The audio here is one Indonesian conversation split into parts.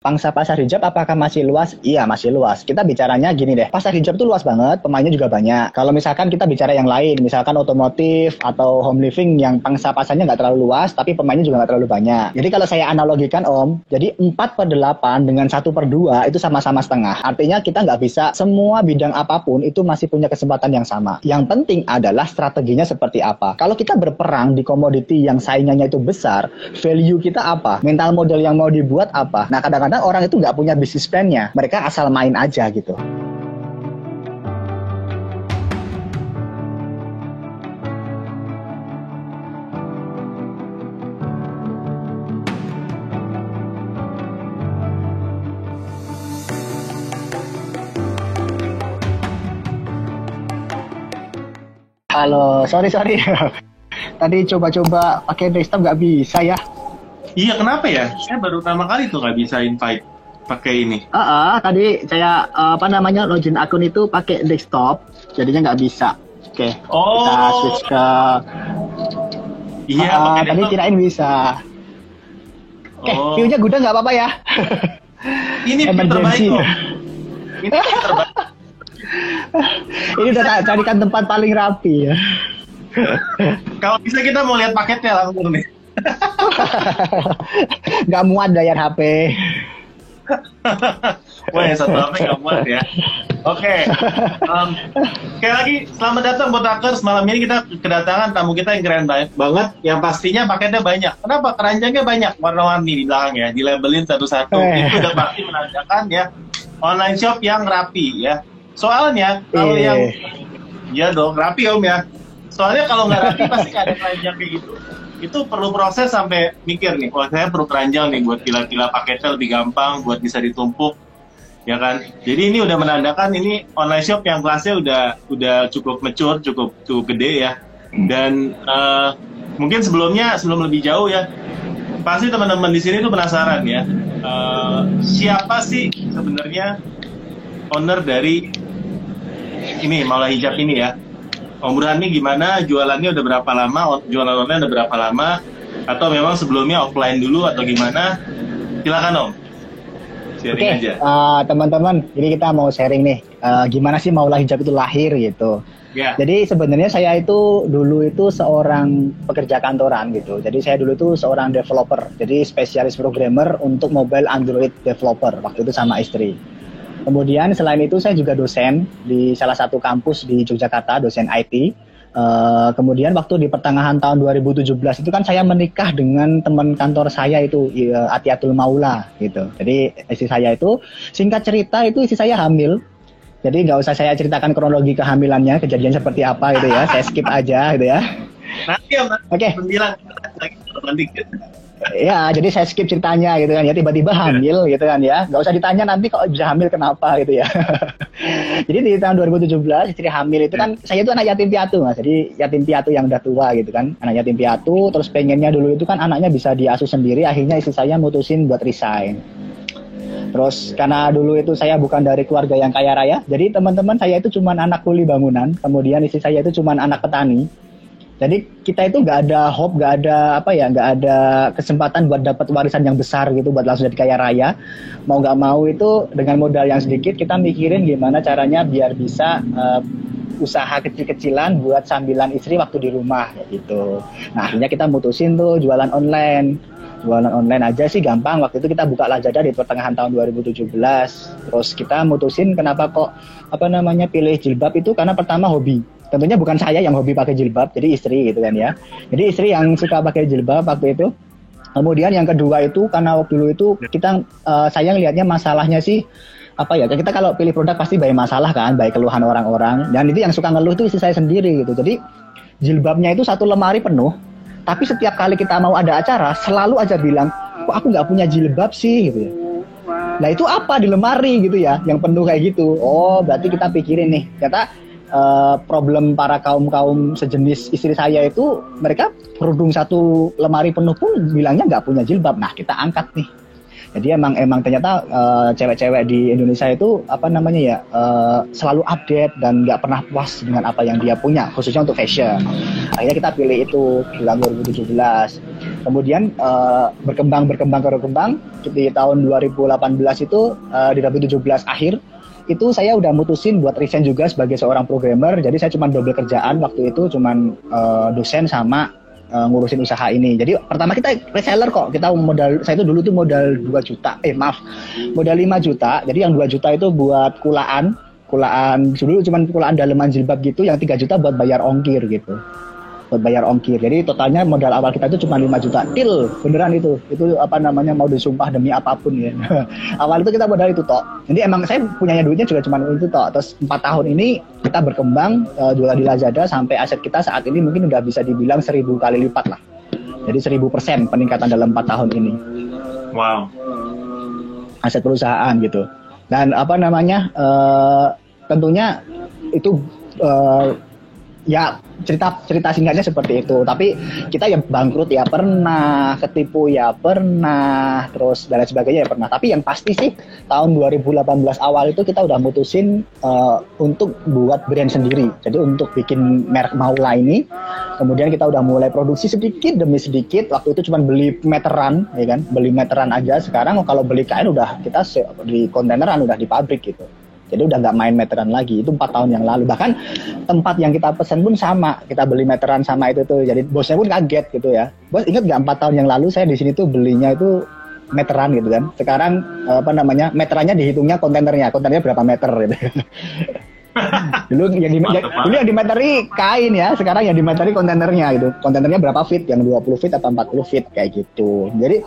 Pangsa pasar hijab apakah masih luas? Iya, masih luas. Kita bicaranya gini deh, pasar hijab itu luas banget, pemainnya juga banyak. Kalau misalkan kita bicara yang lain, misalkan otomotif atau home living yang pangsa pasarnya nggak terlalu luas, tapi pemainnya juga nggak terlalu banyak. Jadi kalau saya analogikan Om, jadi 4/8 dengan 1/2 itu sama-sama setengah. Artinya kita nggak bisa semua bidang apapun itu masih punya kesempatan yang sama. Yang penting adalah strateginya seperti apa. Kalau kita berperang di komoditi yang saingannya itu besar, value kita apa? Mental model yang mau dibuat apa? Nah, kadang-kadang orang itu nggak punya bisnis plan-nya. Mereka asal main aja gitu. Halo, sorry. Tadi coba-coba pakai desktop nggak bisa ya. Iya, kenapa ya? Saya baru pertama kali tuh nggak bisa invite pakai ini. Tadi saya login akun itu pakai desktop, jadinya nggak bisa. Oke, kita switch ke. Iya, pakai tadi desktop. kirain bisa. Oke, view-nya gudang nggak apa-apa ya? Ini view terbaik loh. Ini view terbaik. Ini udah carikan tempat paling rapi ya. Kalau bisa kita mau lihat paketnya langsung nih. Nggak muat bayar HP. Wah, yang satu HP nggak muat ya. Oke. Sekali lagi selamat datang buat Hackers. Malam ini kita kedatangan tamu kita yang keren banget. Yang pastinya paketnya banyak. Kenapa? Keranjangnya banyak, warna-warni di belakangnya, dilabelin satu-satu. Itu udah pasti menandakan ya online shop yang rapi ya. Soalnya kalau yang ya dong rapi Om ya. Soalnya kalau nggak rapi pasti nggak ada keranjang kayak gitu. Itu perlu proses sampai mikir nih, kalau saya perlu keranjang nih buat gila-gila paketnya lebih gampang, buat bisa ditumpuk, ya kan? Jadi ini udah menandakan ini online shop yang kelasnya udah cukup mature, cukup gede ya. Dan mungkin sebelum lebih jauh ya, pasti teman-teman di sini tuh penasaran ya, siapa sih sebenarnya owner dari ini Maula Hijab ini ya? Om Burhan ini gimana, jualannya udah berapa lama, jualan online udah berapa lama, atau memang sebelumnya offline dulu atau gimana? Silakan Om, sharing aja. Teman-teman, jadi kita mau sharing nih, gimana sih Maula Hijab itu lahir gitu. Yeah. Jadi sebenarnya saya itu dulu itu seorang pekerja kantoran gitu. Jadi saya dulu itu seorang developer, jadi spesialis programmer untuk mobile Android developer, waktu itu sama istri. Kemudian selain itu saya juga dosen di salah satu kampus di Yogyakarta, dosen IT. Kemudian waktu di pertengahan tahun 2017 itu kan saya menikah dengan teman kantor saya itu, Atiatul Maula gitu. Jadi istri saya itu, singkat cerita itu istri saya hamil. Jadi nggak usah saya ceritakan kronologi kehamilannya, kejadian seperti apa gitu ya, saya skip aja gitu ya. Nanti Om, Oke. Nanti. Ya, jadi saya skip ceritanya gitu kan ya, tiba-tiba hamil gitu kan ya. Nggak usah ditanya nanti kok bisa hamil kenapa gitu ya. Jadi di tahun 2017 istri hamil itu kan, saya itu anak yatim piatu Mas. Jadi yatim piatu yang udah tua gitu kan. Anak yatim piatu, terus pengennya dulu itu kan anaknya bisa diasuh sendiri, akhirnya istri saya mutusin buat resign. Terus karena dulu itu saya bukan dari keluarga yang kaya raya, jadi teman-teman saya itu cuma anak kuli bangunan, kemudian istri saya itu cuma anak petani. Jadi kita itu nggak ada hope, nggak ada kesempatan buat dapat warisan yang besar gitu, buat langsung jadi kaya raya. Mau nggak mau itu dengan modal yang sedikit kita mikirin gimana caranya biar bisa usaha kecil-kecilan buat sambilan istri waktu di rumah gitu. Nah akhirnya kita mutusin tuh jualan online aja sih gampang. Waktu itu kita buka Lazada di pertengahan tahun 2017. Terus kita mutusin kenapa kok pilih jilbab itu, karena pertama hobi. Tentunya bukan saya yang hobi pakai jilbab, jadi istri gitu kan ya. Jadi istri yang suka pakai jilbab waktu itu. Kemudian yang kedua itu karena waktu dulu itu kita saya ngelihatnya masalahnya sih kita kalau pilih produk pasti banyak masalah kan, baik keluhan orang-orang, dan itu yang suka ngeluh itu istri saya sendiri gitu. Jadi jilbabnya itu satu lemari penuh, tapi setiap kali kita mau ada acara selalu aja bilang, kok aku nggak punya jilbab sih gitu ya. Nah itu apa di lemari gitu ya, yang penuh kayak gitu. Oh berarti kita pikirin nih, problem para kaum sejenis istri saya itu, mereka kerudung satu lemari penuh pun bilangnya nggak punya jilbab. Nah kita angkat nih. Jadi emang ternyata cewek-cewek di Indonesia itu selalu update dan nggak pernah puas dengan apa yang dia punya, khususnya untuk fashion. Akhirnya kita pilih itu bulan 2017. Kemudian berkembang di tahun 2018 itu di 2017 akhir itu saya udah mutusin buat resign juga sebagai seorang programmer. Jadi saya cuma double kerjaan waktu itu, cuma dosen sama ngurusin usaha ini. Jadi pertama kita reseller kok. Kita modal, saya itu dulu tuh modal 2 juta. Modal 5 juta. Jadi yang 2 juta itu buat kulaan dulu cuma kulaan daleman jilbab gitu, yang 3 juta buat bayar ongkir gitu. Jadi totalnya modal awal kita itu cuma 5 juta. Beneran itu apa namanya, mau disumpah demi apapun ya. Awal itu kita modal itu tok. Jadi emang saya punyanya duitnya juga cuma itu tok. Terus 4 tahun ini kita berkembang, jual di Lazada sampai aset kita saat ini mungkin udah bisa dibilang 1000 kali lipat lah. Jadi 1000% peningkatan dalam 4 tahun ini. Wow. Aset perusahaan gitu. Dan apa namanya, tentunya itu ya cerita singkatnya seperti itu. Tapi kita ya bangkrut ya pernah, ketipu ya pernah, terus dan lain sebagainya ya pernah. Tapi yang pasti sih tahun 2018 awal itu kita udah mutusin untuk buat brand sendiri. Jadi untuk bikin merek Maula ini, kemudian kita udah mulai produksi sedikit demi sedikit. Waktu itu cuma beli meteran, ya kan, beli meteran aja. Sekarang kalau beli kain udah kita di kontaineran, udah di pabrik gitu. Jadi udah nggak main meteran lagi. Itu 4 tahun yang lalu. Bahkan tempat yang kita pesan pun sama. Kita beli meteran sama itu tuh. Jadi bosnya pun kaget gitu ya. Bos, ingat nggak 4 tahun yang lalu saya di sini tuh belinya itu meteran gitu kan. Sekarang apa namanya, meterannya dihitungnya kontainernya berapa meter gitu. Dulu yang dimeteri kain ya, sekarang yang dimeteri kontainernya gitu. Kontainernya berapa feet, yang 20 feet atau 40 feet kayak gitu. Jadi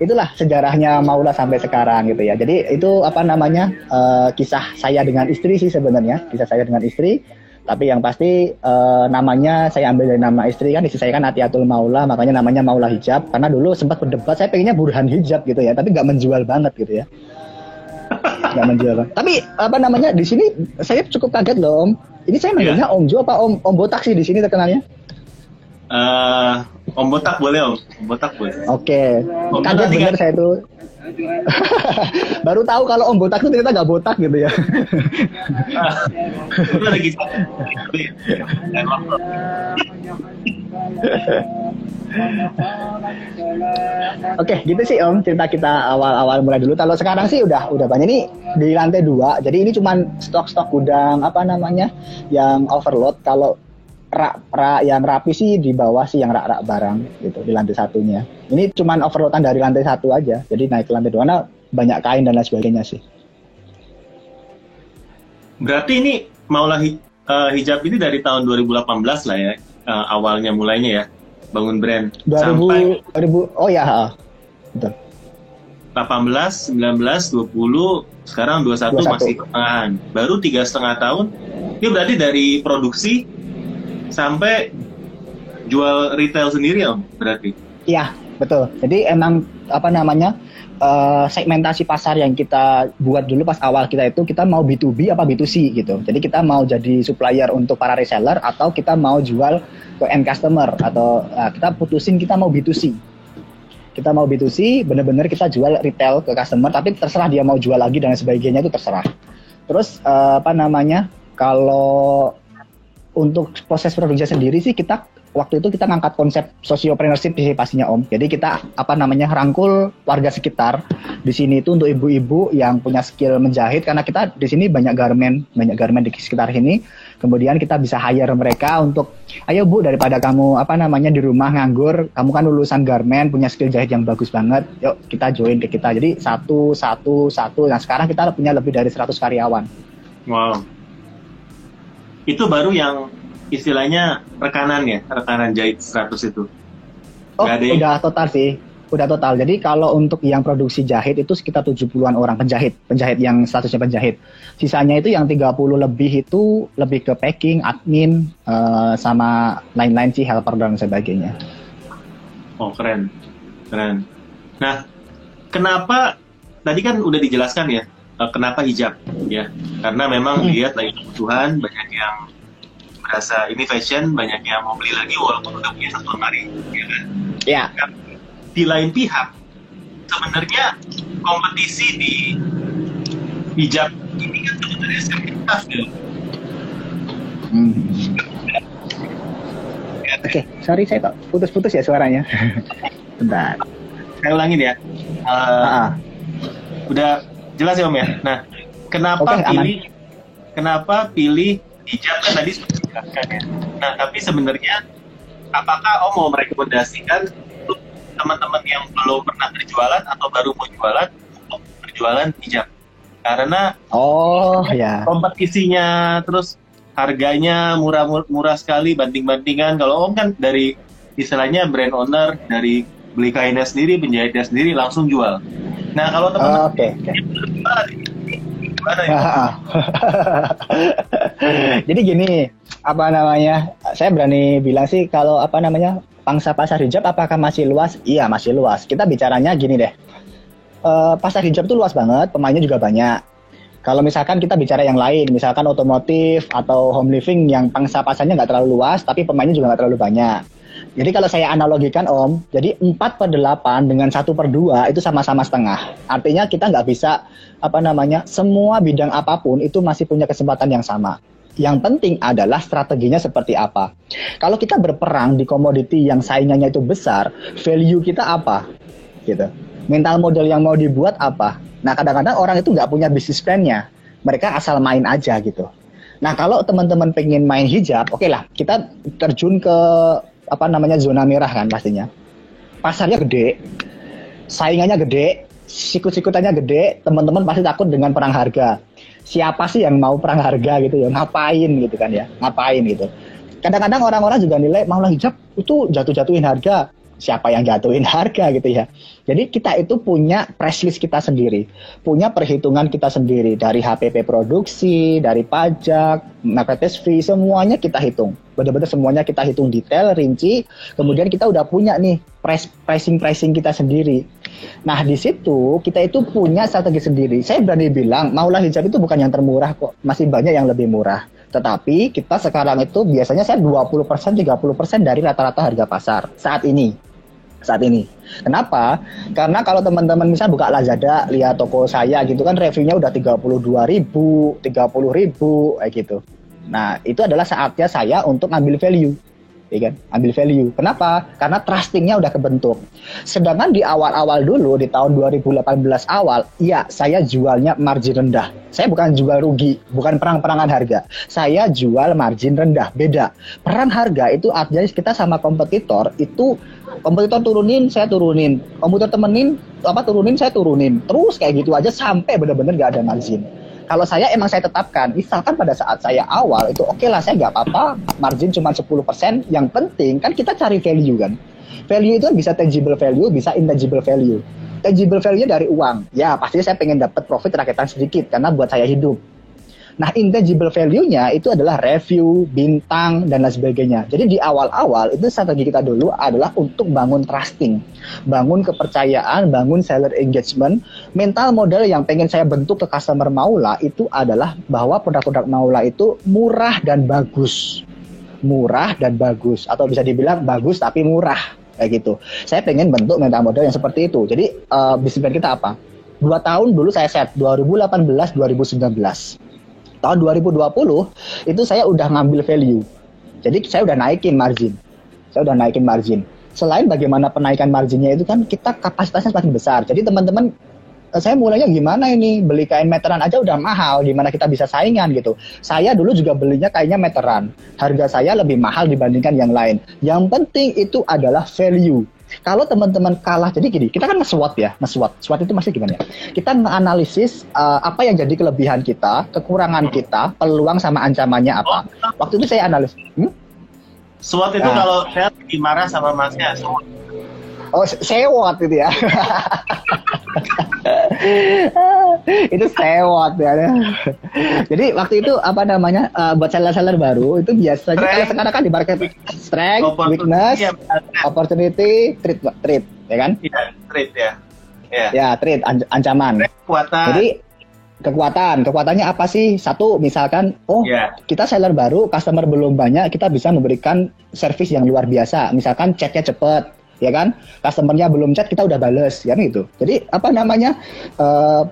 itulah sejarahnya Maula sampai sekarang gitu ya. Jadi itu apa namanya, kisah saya dengan istri sih sebenarnya, kisah saya dengan istri. Tapi yang pasti namanya saya ambil dari nama istri kan, istri saya kan Atiatul Maula, makanya namanya Maula Hijab. Karena dulu sempat berdebat, saya pengennya Burhan Hijab gitu ya, tapi nggak menjual banget gitu ya. Nggak menjual banget. Tapi apa namanya, di sini saya cukup kaget loh Om. Ini saya manggilnya Om Jo apa Om Botak sih di sini terkenalnya? Om Botak boleh Om. Botak boleh. Oke. Kaget bener saya tuh. Baru tahu kalau Om Botak itu ternyata nggak botak gitu ya. Itu lagi. Oke, gitu sih Om cerita kita awal mulai dulu. Kalau sekarang sih udah banyak nih di lantai 2. Jadi ini cuman stok gudang apa namanya yang overload. Kalau rak yang rapi sih di bawah sih, yang rak barang gitu di lantai 1-nya. Ini cuman overloadan dari lantai 1 aja. Jadi naik ke lantai 2 nah banyak kain dan lain sebagainya sih. Berarti ini Maula Hijab ini dari tahun 2018 lah ya, awalnya mulainya ya, bangun brand. 2000 oh ya, betul. 18, 19, 20, sekarang 21 masih pertengahan. Baru 3,5 tahun. Ini berarti dari produksi sampai jual retail sendiri Om, berarti? Iya, betul. Jadi emang apa namanya, segmentasi pasar yang kita buat dulu pas awal kita itu, kita mau B2B apa B2C gitu. Jadi kita mau jadi supplier untuk para reseller atau kita mau jual ke end customer, atau kita putusin kita mau B2C. Kita mau B2C, bener-bener kita jual retail ke customer, tapi terserah dia mau jual lagi dan sebagainya, itu terserah. Terus apa namanya, kalau untuk proses produksi sendiri sih kita waktu itu kita ngangkat konsep sociopreneurship sih pastinya Om. Jadi kita apa namanya, rangkul warga sekitar di sini itu untuk ibu-ibu yang punya skill menjahit, karena kita di sini banyak garmen di sekitar sini. Kemudian kita bisa hire mereka untuk, ayo Bu, daripada kamu apa namanya di rumah nganggur, kamu kan lulusan garmen, punya skill jahit yang bagus banget, yuk kita join ke kita. Jadi satu. Nah sekarang kita punya lebih dari 100 karyawan. Wow. Itu baru yang istilahnya rekanan jahit 100 itu. Oh, udah total sih. Udah total. Jadi kalau untuk yang produksi jahit itu sekitar 70-an orang penjahit yang statusnya penjahit. Sisanya itu yang 30 lebih itu lebih ke packing, admin, sama lain-lain sih, helper dan sebagainya. Oh, keren. Nah, kenapa tadi kan udah dijelaskan ya, kenapa hijab ya? Karena memang lihat lagi kebutuhan, banyak yang merasa ini fashion, banyak yang mau beli lagi walaupun udah punya 1 lemari, ya kan? Iya. Di lain pihak, sebenarnya kompetisi di hijab ini kan sebenarnya sangat tough ya. Oke, sorry saya kok putus-putus ya suaranya. Bentar. Saya ulangin ya. Udah jelas ya Om ya. Nah, kenapa pilih hijab kan tadi sudah dijelaskan ya. Nah, tapi sebenarnya apakah Om mau merekomendasikan untuk teman-teman yang belum pernah berjualan atau baru mau jualan untuk berjualan hijab? Karena kompetisinya, terus harganya murah sekali banding-bandingan. Kalau Om kan dari istilahnya brand owner, dari beli kainnya sendiri, penjahitnya sendiri, langsung jual. Nah, kalau teman-teman gimana ya? Jadi gini, saya berani bilang sih kalau pangsa pasar hijab apakah masih luas? Iya, masih luas. Kita bicaranya gini deh. Pasar hijab itu luas banget, pemainnya juga banyak. Kalau misalkan kita bicara yang lain, misalkan otomotif atau home living yang pangsa pasarnya nggak terlalu luas, tapi pemainnya juga nggak terlalu banyak. Jadi kalau saya analogikan Om, jadi 4/8 dengan 1/2 itu sama-sama setengah. Artinya kita nggak bisa, semua bidang apapun itu masih punya kesempatan yang sama. Yang penting adalah strateginya seperti apa. Kalau kita berperang di komoditi yang saingannya itu besar, value kita apa? Gitu. Mental model yang mau dibuat apa? Nah, kadang-kadang orang itu nggak punya bisnis plan-nya. Mereka asal main aja gitu. Nah, kalau teman-teman pengen main hijab, oke lah, kita terjun ke zona merah kan pastinya. Pasarnya gede, saingannya gede, sikut-sikutannya gede, teman-teman pasti takut dengan perang harga. Siapa sih yang mau perang harga gitu ya? Ngapain gitu kan ya? Ngapain gitu. Kadang-kadang orang-orang juga nilai maulah hijab itu jatuh-jatuhin harga. Siapa yang jatuhin harga gitu ya. Jadi kita itu punya price list kita sendiri, punya perhitungan kita sendiri dari HPP produksi, dari pajak, marketplace fee, semuanya kita hitung. Benar-benar semuanya kita hitung detail, rinci. Kemudian kita udah punya nih pricing kita sendiri. Nah di situ kita itu punya strategi sendiri. Saya berani bilang maulah hijab itu bukan yang termurah kok, masih banyak yang lebih murah. Tetapi kita sekarang itu biasanya saya 20%, 30% dari rata-rata harga pasar saat ini. Kenapa? Karena kalau teman-teman misalnya buka Lazada, lihat toko saya gitu kan reviewnya udah 32.000, 30.000 kayak gitu. Nah, itu adalah saatnya saya untuk ngambil value. Ya kan? Ambil value. Kenapa? Karena trustingnya udah kebentuk. Sedangkan di awal-awal dulu, di tahun 2018 awal, ya saya jualnya margin rendah. Saya bukan jual rugi, bukan perang-perangan harga. Saya jual margin rendah, beda. Perang harga itu artinya kita sama kompetitor, itu kompetitor turunin, saya turunin. Kompetitor turunin, saya turunin. Terus kayak gitu aja sampai benar-benar gak ada margin. Kalau saya emang saya tetapkan, misalkan pada saat saya awal itu oke lah saya nggak apa-apa, margin cuma 10%, yang penting kan kita cari value kan. Value itu bisa tangible value, bisa intangible value. Tangible value-nya dari uang, ya pastinya saya pengen dapat profit rakyatan sedikit karena buat saya hidup. Nah intangible value-nya itu adalah review, bintang, dan lain sebagainya. Jadi di awal-awal itu strategi kita dulu adalah untuk bangun trusting, bangun kepercayaan, bangun seller engagement. Mental model yang pengen saya bentuk ke customer Maula itu adalah bahwa produk-produk Maula itu murah dan bagus. Murah dan bagus, atau bisa dibilang bagus tapi murah, kayak gitu. Saya pengen bentuk mental model yang seperti itu. Jadi bisnis plan kita apa? 2 tahun dulu saya set, 2018-2019. Tahun 2020 itu saya udah ngambil value. Jadi saya udah naikin margin. Selain bagaimana penaikan marginnya itu kan kita kapasitasnya semakin besar. Jadi teman-teman, saya mulainya gimana ini? Beli kain meteran aja udah mahal, gimana kita bisa saingan gitu. Saya dulu juga belinya kainnya meteran. Harga saya lebih mahal dibandingkan yang lain. Yang penting itu adalah value. Kalau teman-teman kalah, jadi gini, kita kan nge-SWOT ya, SWOT itu masih gimana ya? Kita nge-analisis apa yang jadi kelebihan kita, kekurangan kita, peluang sama ancamannya apa. Waktu itu saya analisis. SWOT itu kalau saya lagi marah sama masnya, SWOT. Oh, sewot itu ya. Itu sewot ya. Jadi waktu itu buat seller-seller baru itu biasanya kalau sekarang kan di market strength, weakness, opportunity, threat, ya kan? Iya, threat ya. Ya, threat, ancaman. Kekuatan. Jadi kekuatannya apa sih? Satu, misalkan, kita seller baru, customer belum banyak, kita bisa memberikan service yang luar biasa. Misalkan chatnya cepat, ya kan? Customernya belum chat kita udah bales, kan gitu. Jadi apa namanya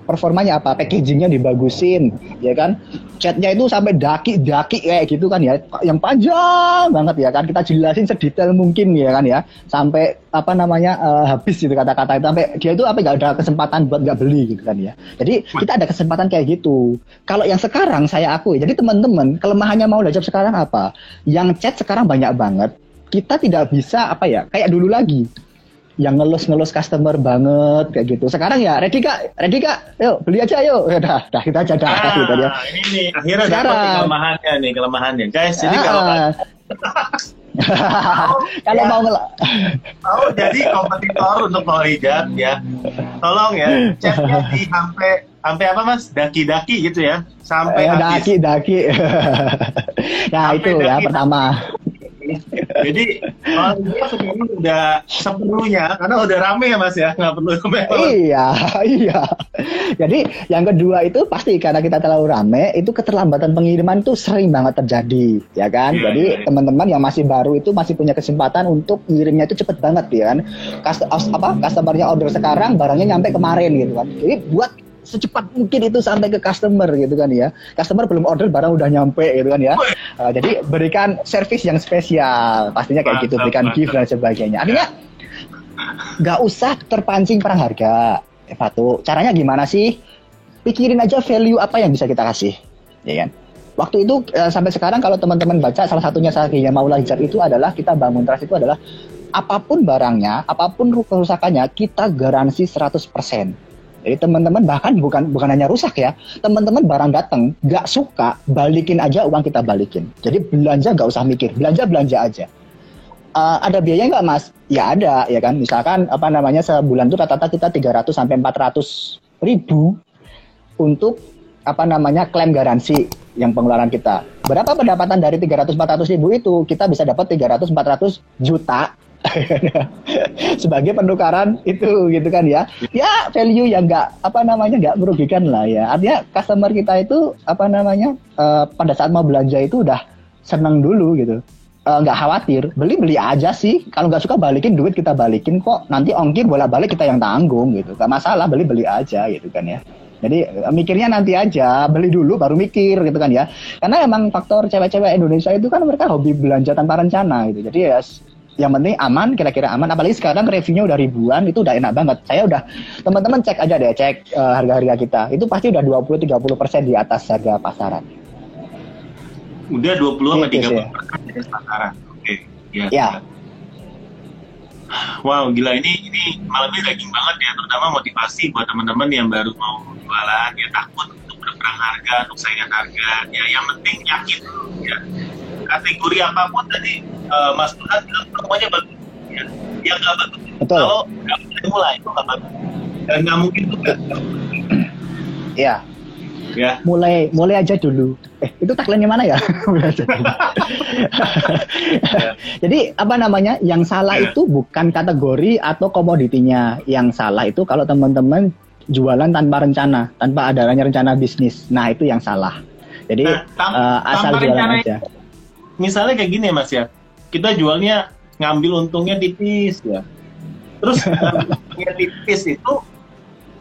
performanya apa? Packagingnya dibagusin, ya kan? Chatnya itu sampai daki-daki kayak gitu kan ya, yang panjang banget ya kan? Kita jelasin sedetail mungkin ya kan ya, sampai apa namanya habis gitu kata-kata itu, sampai dia itu apa nggak ada kesempatan buat nggak beli gitu kan ya. Jadi kita ada kesempatan kayak gitu. Kalau yang sekarang saya akui, jadi teman-teman kelemahannya Maula Job sekarang apa? Yang chat sekarang banyak banget. Kita tidak bisa apa ya kayak dulu lagi yang ngelus customer banget kayak gitu. Sekarang ya ready kak, yuk beli aja yuk. Ya dah kita aja gitu ya. Ini nih akhirnya dapat kelemahannya guys. Jadi kalau kalau mau jadi kompetitor untuk Maulidjat ya, tolong ya chatnya di sampai apa mas, daki-daki gitu ya, sampai habis. Daki. Nah sampai itu daki, ya pertama. Jadi kalau dia sekarang udah sepenuhnya karena udah rame ya mas ya, nggak perlu iya. Jadi yang kedua itu pasti karena kita terlalu rame, itu keterlambatan pengiriman tuh sering banget terjadi ya kan. Jadi teman-teman yang masih baru itu masih punya kesempatan untuk ngirimnya itu cepet banget ya kan. Customernya order sekarang, barangnya nyampe kemarin gitu kan. Jadi buat secepat mungkin itu sampai ke customer gitu kan ya. Customer belum order, barang udah nyampe gitu kan ya. Jadi berikan service yang spesial, pastinya kayak gitu, berikan gift dan sebagainya. Artinya nggak usah terpancing perang harga. Fatu, caranya gimana sih? Pikirin aja value apa yang bisa kita kasih, ya kan? Waktu itu sampai sekarang kalau teman-teman baca, salah satunya strateginya Maula Hijab itu adalah kita bangun trust itu adalah apapun barangnya, apapun kerusakannya, kita garansi 100%. Jadi teman-teman bahkan bukan hanya rusak ya, teman-teman barang datang nggak suka, balikin aja uang kita balikin. Jadi belanja nggak usah mikir, belanja aja. Ada biaya nggak mas? Ya ada ya kan. Misalkan apa namanya sebulan tuh rata-rata kita 300 sampai 400 ribu untuk apa namanya klaim garansi yang pengeluaran kita. Berapa pendapatan dari 300-400 ribu itu? Kita bisa dapat 300-400 juta. Sebagai penukaran itu gitu kan ya value yang nggak merugikan lah ya. Artinya customer kita itu pada saat mau belanja itu udah seneng dulu gitu, nggak khawatir, beli aja sih, kalau nggak suka balikin, duit kita balikin kok, nanti ongkir bolak-balik kita yang tanggung gitu, nggak masalah, beli aja gitu kan ya. Jadi mikirnya nanti aja, beli dulu baru mikir gitu kan ya. Karena emang faktor cewek-cewek Indonesia itu kan mereka hobi belanja tanpa rencana gitu. Jadi ya yang penting aman, kira-kira aman. Apalagi sekarang reviewnya udah ribuan, itu udah enak banget. Saya udah, teman-teman cek aja deh, harga-harga kita. Itu pasti udah 20-30% di atas harga pasaran. Udah 20 sama 30% di atas pasaran. Oke. Ya. Wow, gila ini malam ini daging banget ya, terutama motivasi buat teman-teman yang baru mau jualan, ya takut untuk berperang harga, untuk saingan harga. Ya yang penting yakin ya. Kategori apapun tadi Mas Burhan bilang semuanya bagus ya. Yang nggak bagus kalau nggak mulai itu nggak bagus dan nggak mungkin juga ya mulai aja dulu. Itu tagline-nya mana ya? Mulai aja dulu. Jadi apa namanya, yang salah itu bukan kategori atau komoditinya, yang salah itu kalau teman-teman jualan tanpa rencana, tanpa ada rencana bisnis. Nah itu yang salah. Jadi asal jualan aja. Misalnya kayak gini Mas ya, kita jualnya ngambil untungnya tipis ya. Terus untungnya tipis itu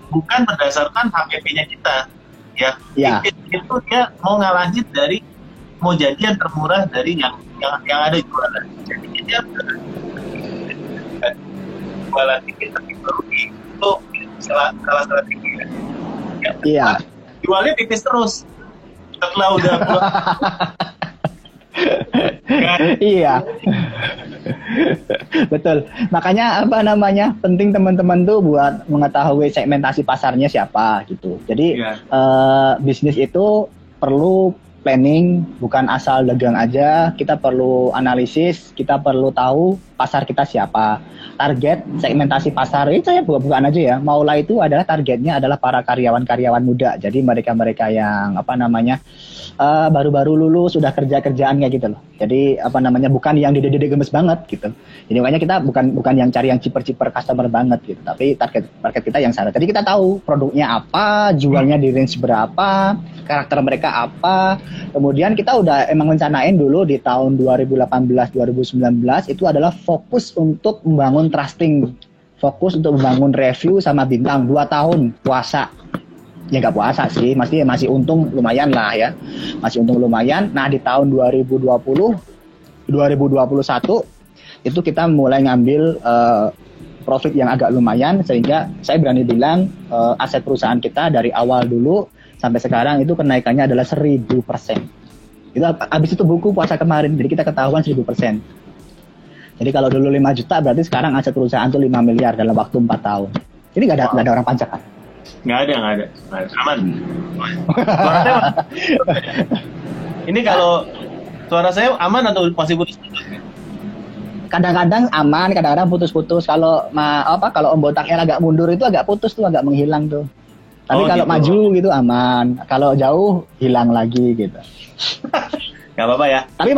bukan berdasarkan HPP-nya kita ya. Tipis itu dia mau ngalahin dari, mau jadi yang termurah dari yang ada jualan. Jadi dia jualan tipis tapi berugi, itu salah strategi ya. Iya. Jualnya tipis terus. Setelah udah iya, betul. Makanya penting teman-teman tuh buat mengetahui segmentasi pasarnya siapa gitu. Jadi bisnis itu perlu planning, bukan asal dagang aja. Kita perlu analisis, kita perlu tahu pasar kita siapa. Target segmentasi pasar itu saya bukan aja ya. Maula itu adalah targetnya adalah para karyawan muda. Jadi mereka-mereka yang baru-baru lulus sudah kerjaan kayak gitu loh. Jadi bukan yang dede-dede gemes banget gitu. Jadi makanya kita bukan yang cari yang ciper-ciper customer banget gitu. Tapi target kita yang sana. Jadi kita tahu produknya apa, jualnya di range berapa, karakter mereka apa. Kemudian kita udah emang rencanain dulu di tahun 2018 2019 itu adalah fokus untuk membangun trusting, fokus untuk membangun review sama bintang 2 tahun puasa. Ya nggak puasa sih, masih untung lumayan lah ya, masih untung lumayan. Nah di tahun 2021 itu kita mulai ngambil profit yang agak lumayan, sehingga saya berani bilang aset perusahaan kita dari awal dulu sampai sekarang itu kenaikannya adalah 1000%. Itu habis itu buku puasa kemarin, jadi kita ketahuan 1000%. Jadi kalau dulu 5 juta berarti sekarang aset perusahaan itu 5 miliar dalam waktu 4 tahun. Jadi nggak ada orang pajak kan? Nggak ada. Aman. Suara saya ini kalau suara saya aman atau masih putus-putus? Kadang-kadang aman, kadang-kadang putus-putus. Kalau kalau Om Botaknya agak mundur itu agak putus tuh, agak menghilang tuh. Tapi kalau gitu, maju gitu aman. Kalau jauh hilang lagi gitu. Gak apa-apa ya. Tapi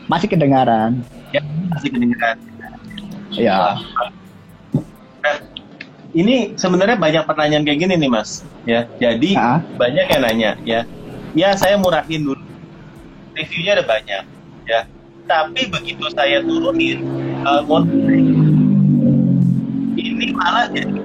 masih kedengaran. Ya, masih kedengaran. Ya. Nah, ini sebenarnya banyak pertanyaan kayak gini nih Mas. Ya, jadi banyak yang nanya ya. Ya saya murahin dulu. Reviewnya ada banyak. Ya. Tapi begitu saya turunin ini malah jadi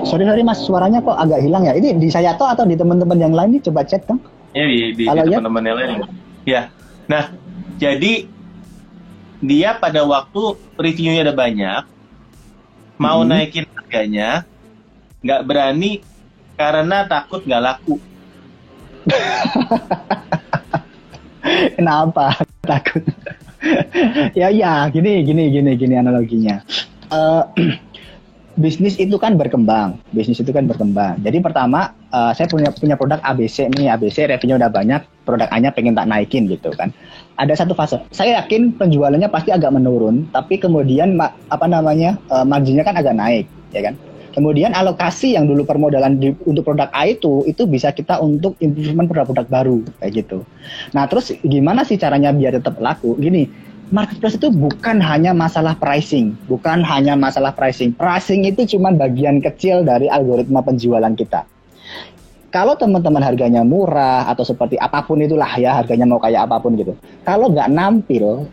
Sorry Mas, suaranya kok agak hilang ya. Ini di saya atau di teman-teman yang lain nih, coba cek dong. Ya di teman-teman yang lain. Ya. Nah, jadi dia pada waktu reviewnya ada banyak, mau naikin harganya, nggak berani karena takut nggak laku. Kenapa takut? ya gini analoginya. Bisnis itu kan berkembang. Jadi pertama saya punya produk ABC nih, ABC revenue udah banyak, produk A-nya pengen tak naikin gitu kan. Ada satu fase. Saya yakin penjualannya pasti agak menurun, tapi kemudian marginnya kan agak naik, ya kan. Kemudian alokasi yang dulu permodalan untuk produk A itu bisa kita untuk improvement produk-produk baru kayak gitu. Nah, terus gimana sih caranya biar tetap laku? Gini, marketplace itu bukan hanya masalah pricing. Pricing itu cuma bagian kecil dari algoritma penjualan kita. Kalau teman-teman harganya murah atau seperti apapun itulah ya, harganya mau kayak apapun gitu. Kalau nggak nampil,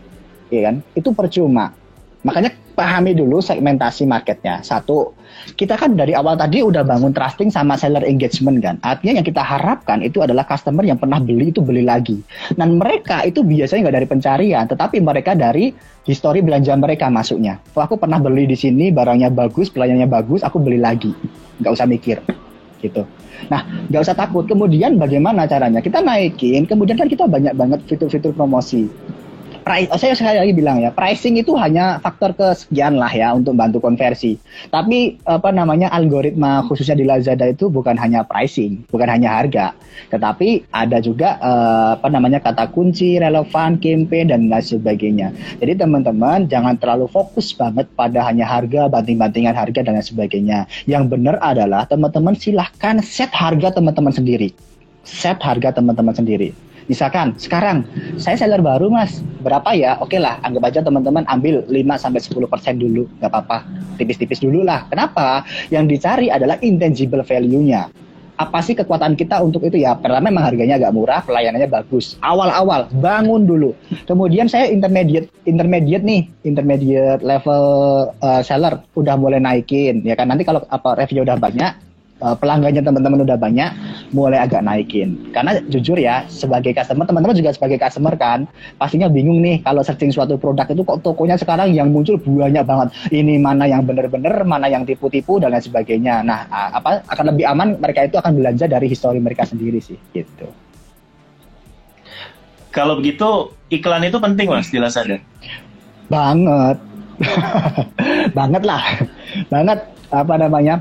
ya kan, itu percuma. Makanya pahami dulu segmentasi marketnya. Satu, kita kan dari awal tadi udah bangun trusting sama seller engagement kan. Artinya yang kita harapkan itu adalah customer yang pernah beli itu beli lagi. Dan mereka itu biasanya nggak dari pencarian, tetapi mereka dari histori belanja mereka masuknya. Oh, aku pernah beli di sini, barangnya bagus, pelayanannya bagus, aku beli lagi. Nggak usah mikir, gitu. Nah, nggak usah takut. Kemudian bagaimana caranya? Kita naikin, kemudian kan kita banyak banget fitur-fitur promosi. Saya sekali lagi bilang ya, pricing itu hanya faktor kesekian lah ya untuk bantu konversi. Tapi algoritma khususnya di Lazada itu bukan hanya pricing, bukan hanya harga, tetapi ada juga kata kunci, relevan, campaign dan lain sebagainya. Jadi teman-teman jangan terlalu fokus banget pada hanya harga, banting-bantingan harga dan lain sebagainya. Yang benar adalah teman-teman silahkan set harga teman-teman sendiri. Misalkan sekarang saya seller baru Mas, berapa ya? Oke lah, anggap aja teman-teman ambil 5-10% dulu, nggak apa-apa, tipis-tipis dulu lah. Kenapa? Yang dicari adalah intangible value-nya. Apa sih kekuatan kita untuk itu ya? Pertama memang harganya agak murah, pelayanannya bagus. Awal-awal bangun dulu. Kemudian saya intermediate level seller udah mulai naikin, ya kan? Nanti kalau revenue udah banyak, pelanggannya teman-teman udah banyak, mulai agak naikin. Karena jujur ya, sebagai customer, teman-teman juga sebagai customer kan, pastinya bingung nih kalau searching suatu produk itu kok tokonya sekarang yang muncul banyak banget. Ini mana yang benar-benar, mana yang tipu-tipu dan lain sebagainya. Nah, akan lebih aman mereka itu akan belanja dari histori mereka sendiri sih, gitu. Kalau begitu iklan itu penting Mas di Lazada? Banget. Banget.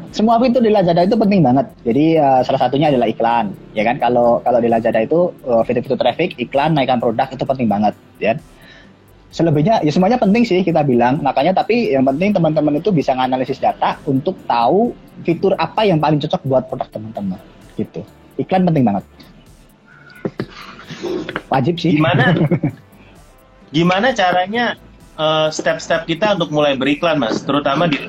Semua fitur di Lazada itu penting banget. Jadi salah satunya adalah iklan, ya kan? Kalau di Lazada itu fitur-fitur traffic, iklan, naikkan produk itu penting banget, ya. Selebihnya ya semuanya penting sih kita bilang. Makanya tapi yang penting teman-teman itu bisa nganalisis data untuk tahu fitur apa yang paling cocok buat produk teman-teman, gitu. Iklan penting banget. Wajib sih. Gimana caranya step-step kita untuk mulai beriklan Mas, terutama di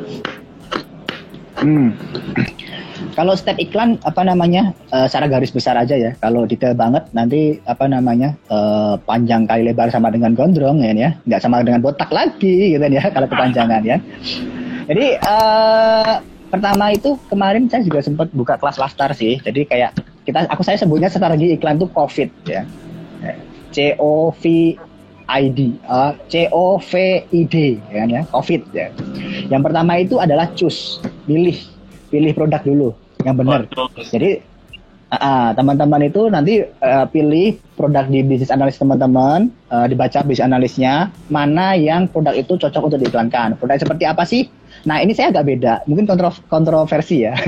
Kalau step iklan secara garis besar aja ya. Kalau detail banget nanti panjang kali lebar sama dengan gondrong ya, nggak sama dengan botak lagi gitu ya kalau kepanjangan ya. Jadi pertama itu kemarin saya juga sempat buka kelas Lastar sih. Jadi kayak saya sebutnya strategi iklan tuh COVID ya. COVID ya, COVID ya. Yang pertama itu adalah pilih produk dulu yang benar. Jadi teman-teman itu nanti pilih produk di bisnis analis teman-teman, dibaca bisnis analisnya, mana yang produk itu cocok untuk diiklankan. Produk seperti apa sih? Nah ini saya agak beda, mungkin kontroversi ya.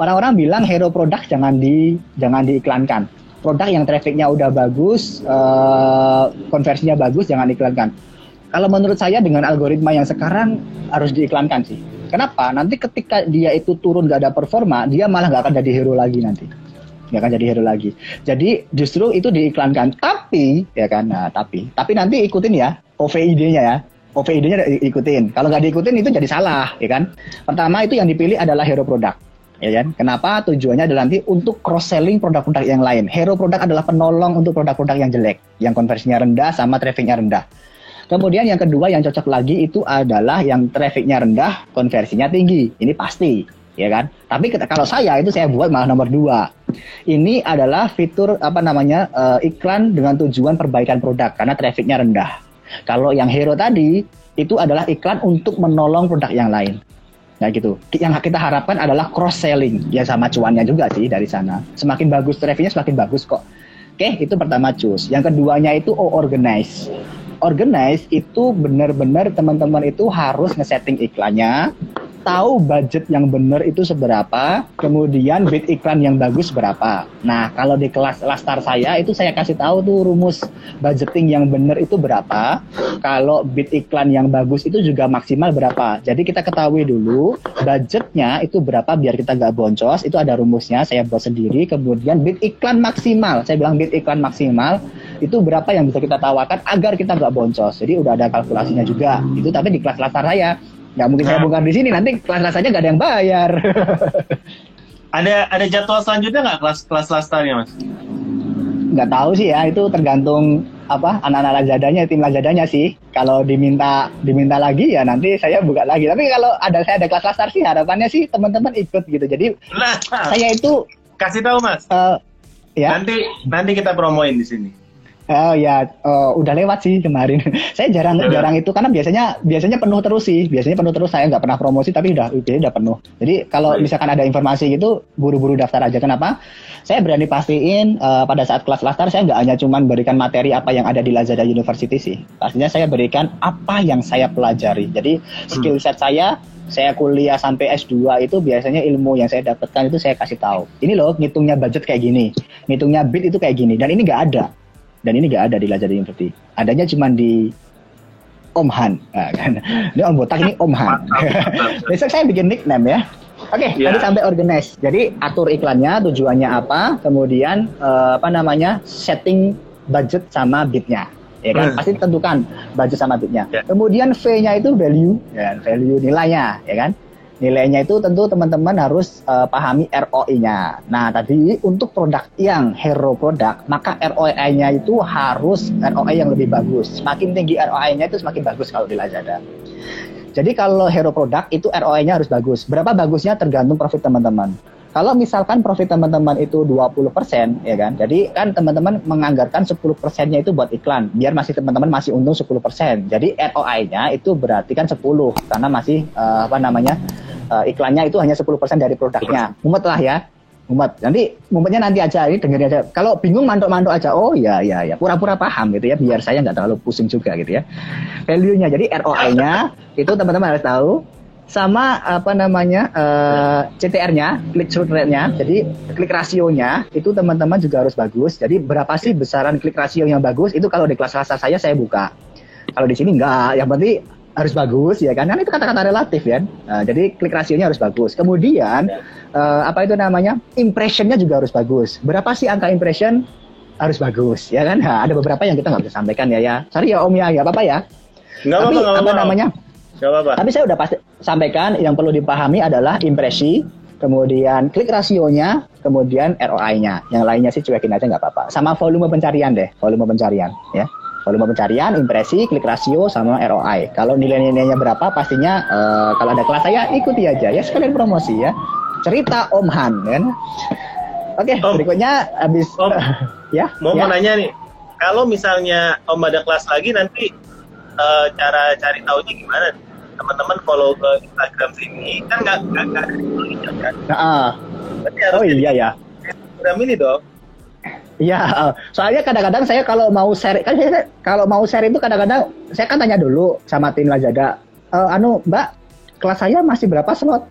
Orang-orang bilang hero produk jangan diiklankan. Produk yang trafficnya udah bagus, konversinya bagus, jangan iklankan. Kalau menurut saya dengan algoritma yang sekarang harus diiklankan sih. Kenapa? Nanti ketika dia itu turun gak ada performa, dia malah gak akan jadi hero lagi nanti. Gak akan jadi hero lagi. Jadi justru itu diiklankan. Tapi nanti ikutin ya OVID-nya ya. OVID-nya ikutin. Kalau gak diikutin itu jadi salah, ya kan? Pertama itu yang dipilih adalah hero produk. Ya kan? Kenapa? Tujuannya adalah nanti untuk cross-selling produk-produk yang lain. Hero produk adalah penolong untuk produk-produk yang jelek, yang konversinya rendah sama trafficnya rendah. Kemudian yang kedua yang cocok lagi itu adalah yang trafficnya rendah, konversinya tinggi. Ini pasti, ya kan? Tapi kalau saya buat malah nomor 2. Ini adalah fitur iklan dengan tujuan perbaikan produk karena trafficnya rendah. Kalau yang hero tadi itu adalah iklan untuk menolong produk yang lain. Nah gitu. Yang kita harapkan adalah cross selling, ya sama cuannya juga sih dari sana. Semakin bagus trafficnya semakin bagus kok. Oke, itu pertama choose. Yang keduanya itu organize. Organize itu benar-benar teman-teman itu harus ngesetting iklannya, tahu budget yang benar itu seberapa, kemudian bid iklan yang bagus berapa. Nah, kalau di kelas Lastar saya itu saya kasih tahu tuh rumus budgeting yang benar itu berapa, kalau bid iklan yang bagus itu juga maksimal berapa. Jadi kita ketahui dulu budgetnya itu berapa biar kita nggak boncos, itu ada rumusnya, saya buat sendiri. Kemudian bid iklan maksimal, saya bilang bid iklan maksimal itu berapa yang bisa kita tawarkan agar kita nggak boncos. Jadi udah ada kalkulasinya juga. Itu tapi di kelas Lastar saya. Nggak mungkin saya bongkar di sini, nanti kelas rasanya nggak ada yang bayar. Ada jadwal selanjutnya nggak kelas Lastarnya, Mas? Nggak tahu sih ya, itu tergantung anak-anak Lazadanya, tim Lazadanya sih. Kalau diminta lagi ya nanti saya buka lagi. Tapi kalau saya ada kelas Lastar sih, harapannya sih teman-teman ikut gitu. Jadi saya itu kasih tahu Mas. Ya. Nanti kita promoin di sini. Oh ya, udah lewat sih kemarin. Saya jarang itu karena biasanya penuh terus sih. Biasanya penuh terus, saya nggak pernah promosi tapi udah penuh. Jadi kalau misalkan ada informasi gitu, buru-buru daftar aja. Kenapa? Saya berani pastiin pada saat kelas Lastar saya nggak hanya cuman berikan materi apa yang ada di Lazada University sih. Pastinya saya berikan apa yang saya pelajari. Jadi skill set saya kuliah sampai S2 itu biasanya ilmu yang saya dapatkan itu saya kasih tahu. Ini loh, ngitungnya budget kayak gini, ngitungnya bid itu kayak gini. Dan ini nggak ada. Di Lazada University. Adanya cuma di Om Han. Nah, kan. Ini Om Botak, ini Om Han. Besok saya bikin nickname ya. Oke, tadi sampai organize. Jadi atur iklannya, tujuannya apa, kemudian setting budget sama bidnya. Ya kan? Pasti tentukan budget sama bidnya. Kemudian V-nya itu value nilainya, ya kan? Nilainya itu tentu teman-teman harus pahami ROI-nya. Nah, tadi untuk produk yang hero produk, maka ROI-nya itu harus ROI yang lebih bagus. Semakin tinggi ROI-nya itu semakin bagus kalau di Lazada. Jadi kalau hero produk itu ROI-nya harus bagus. Berapa bagusnya tergantung profit teman-teman. Kalau misalkan profit teman-teman itu 20%, ya kan? Jadi kan teman-teman menganggarkan 10%-nya itu buat iklan, biar teman-teman masih untung 10%. Jadi ROI-nya itu berarti kan 10 karena masih iklannya itu hanya 10% dari produknya. Mumet lah ya. Nanti mumetnya nanti aja, ini dengerin aja. Kalau bingung mantuk-mantuk aja. Oh ya, pura-pura paham gitu ya, biar saya nggak terlalu pusing juga gitu ya. Value-nya, jadi ROI-nya itu teman-teman harus tahu. Sama CTR-nya, click through rate-nya, jadi klik rasionya itu teman-teman juga harus bagus. Jadi berapa sih besaran klik rasio yang bagus? Itu kalau di kelas rasa saya buka. Kalau di sini enggak, yang penting harus bagus ya kan? Itu kata-kata relatif ya. Jadi klik rasionya harus bagus. Kemudian impression-nya juga harus bagus. Berapa sih angka impression? Harus bagus ya kan? Ada beberapa yang kita nggak bisa sampaikan ya. Sorry ya Om ya, nggak apa-apa ya. Nggak apa-apa. Tapi saya udah pasti sampaikan yang perlu dipahami adalah impresi, kemudian klik rasionya, kemudian ROI-nya. Yang lainnya sih cuekin aja nggak apa-apa. Sama volume pencarian deh, volume pencarian ya. Volume pencarian, impresi, klik rasio, sama ROI. Kalau nilai-nilainya berapa, pastinya kalau ada kelas saya ikuti aja ya, sekalian promosi ya. Cerita Om Han kan. Oke, berikutnya habis ya. Mau nanya nih, kalau misalnya Om ada kelas lagi nanti cara cari tahunya gimana? Teman-teman follow ke Instagram sini kan nggak kan? Berarti harus iya ya. Instagram ini dong. Iya, soalnya kadang-kadang saya kalau mau share, itu kadang-kadang saya kan tanya dulu sama tim Lazada, Mbak, kelas saya masih berapa slot?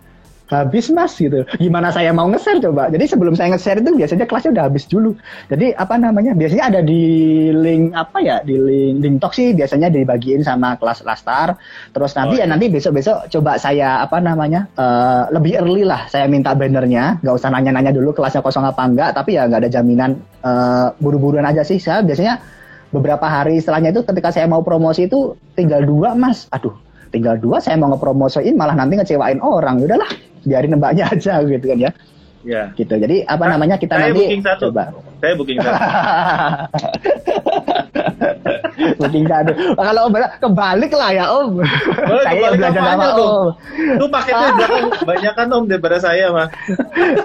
Habis Mas gitu. Gimana saya mau nge-share coba? Jadi sebelum saya nge-share itu biasanya kelasnya udah habis dulu. Jadi biasanya ada di link di link talk sih biasanya dibagiin sama kelas Lastar. Terus nanti besok-besok coba saya lebih early lah. Saya minta bannernya, nggak usah nanya-nanya dulu kelasnya kosong apa enggak. Tapi ya nggak ada jaminan buru-buruan aja sih. Saya biasanya beberapa hari setelahnya itu ketika saya mau promosi itu tinggal 2 Mas. Tinggal 2 saya mau ngepromosiin malah nanti ngecewain orang. Udahlah, biarin mbaknya aja gitu kan ya. Ya. Gitu. Jadi kita saya nanti booking satu. Coba. Saya booking satu. Booking satu. Kalau Om kebalik lah ya Om. Saya belajar sama Om. Lu paketnya banyak kan Om daripada saya mah.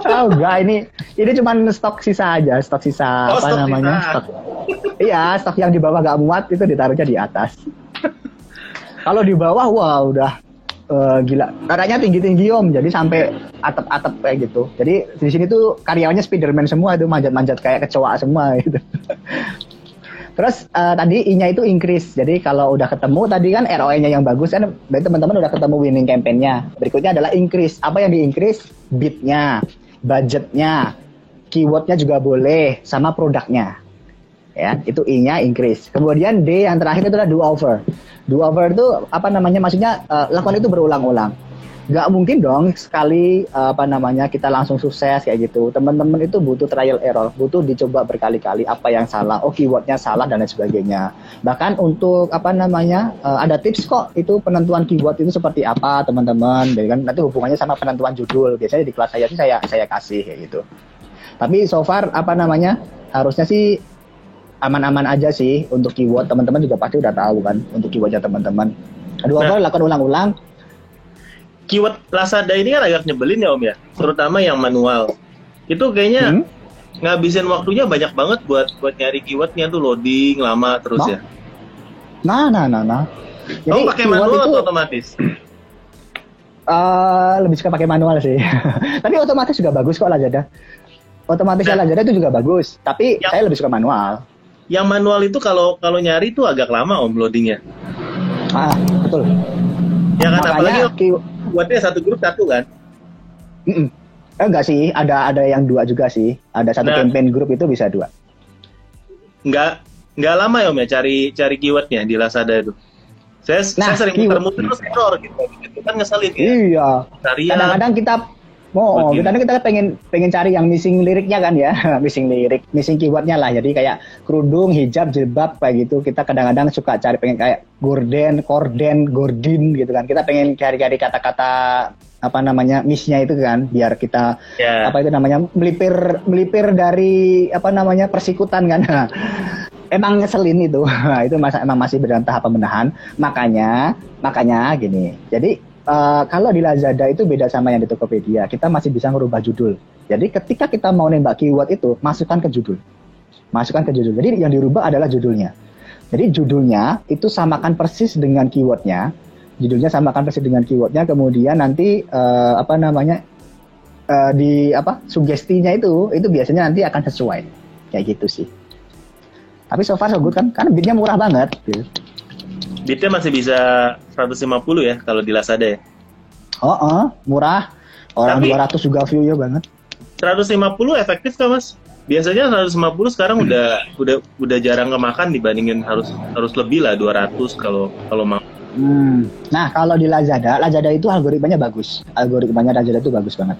Enggak, ini cuma stok sisa aja, stok sisa stok. Iya, stok yang di bawah gak muat itu ditaruhnya di atas. Kalau di bawah wah udah gila. Katanya tinggi-tinggi Om, jadi sampai atap-atap kayak gitu. Jadi di sini tuh karyawannya Spiderman semua itu, manjat-manjat kayak kecoa semua gitu. Terus tadi I-nya itu increase. Jadi kalau udah ketemu tadi kan ROI-nya yang bagus kan, berarti teman-teman udah ketemu winning campaign-nya. Berikutnya adalah increase. Apa yang di-increase? Bid-nya, budget-nya, keyword-nya juga boleh, sama produknya. Ya, itu I-nya increase. Kemudian D yang terakhir itu adalah do over. Do over itu maksudnya lakukan itu berulang-ulang. Nggak mungkin dong sekali kita langsung sukses kayak gitu. Teman-teman itu butuh trial error, butuh dicoba berkali-kali apa yang salah, keywordnya salah dan lain sebagainya. Bahkan untuk ada tips kok itu penentuan keyword itu seperti apa teman-teman. Jadi kan nanti hubungannya sama penentuan judul. Biasanya di kelas saya sih saya kasih kayak gitu. Tapi so far harusnya sih aman-aman aja sih untuk keyword. Teman-teman juga pasti udah tahu kan untuk keywordnya teman-teman. Lakukan ulang-ulang. Keyword Lazada ini kan agak nyebelin ya Om ya, terutama yang manual. Itu kayaknya ngabisin waktunya banyak banget buat nyari keywordnya tuh, loading lama terus ya. Nah. Jadi pakai manual atau otomatis? Lebih suka pakai manual sih. Tapi otomatis juga bagus kok Lazada. Otomatisnya Lazada itu juga bagus. Tapi saya lebih suka manual. Yang manual itu kalau nyari tuh agak lama Om loadingnya. Betul. Ya kan, makanya apalagi buatnya satu grup satu kan? Enggak sih, ada yang 2 juga sih. Ada satu campaign grup itu bisa 2. Enggak lama ya Om ya cari keywordnya di Lazada itu. Saya sering muter-muter terus error gitu. Itu kan ngeselin ya. Iya. Kadang-kadang kita pengen cari yang missing liriknya kan ya. missing keywordnya lah. Jadi kayak kerudung, hijab, jilbab kayak gitu. Kita kadang-kadang suka pengen kayak gorden, gordin gitu kan. Kita pengen cari-cari kata-kata miss-nya itu kan, biar kita melipir dari persikutan kan. Emang ngeselin itu. Itu emang masih dalam tahap pembenahan. Makanya gini. Jadi kalau di Lazada itu beda sama yang di Tokopedia. Kita masih bisa merubah judul. Jadi ketika kita mau nembak keyword itu, masukkan ke judul. Jadi yang dirubah adalah judulnya. Jadi judulnya itu samakan persis dengan keywordnya. Kemudian nanti sugestinya itu biasanya nanti akan sesuai. Kayak gitu sih. Tapi so far so good kan? Karena bidnya murah banget. Gitu. Bitnya masih bisa 150 ya kalau di Lazada ya? Murah. Orang 200 juga view-nya banget. 150 efektif kan Mas? Biasanya 150 sekarang udah jarang kemakan dibandingin harus lebih lah 200 kalau mau. Nah, kalau di Lazada itu algoritmanya bagus. Algoritmanya Lazada itu bagus banget.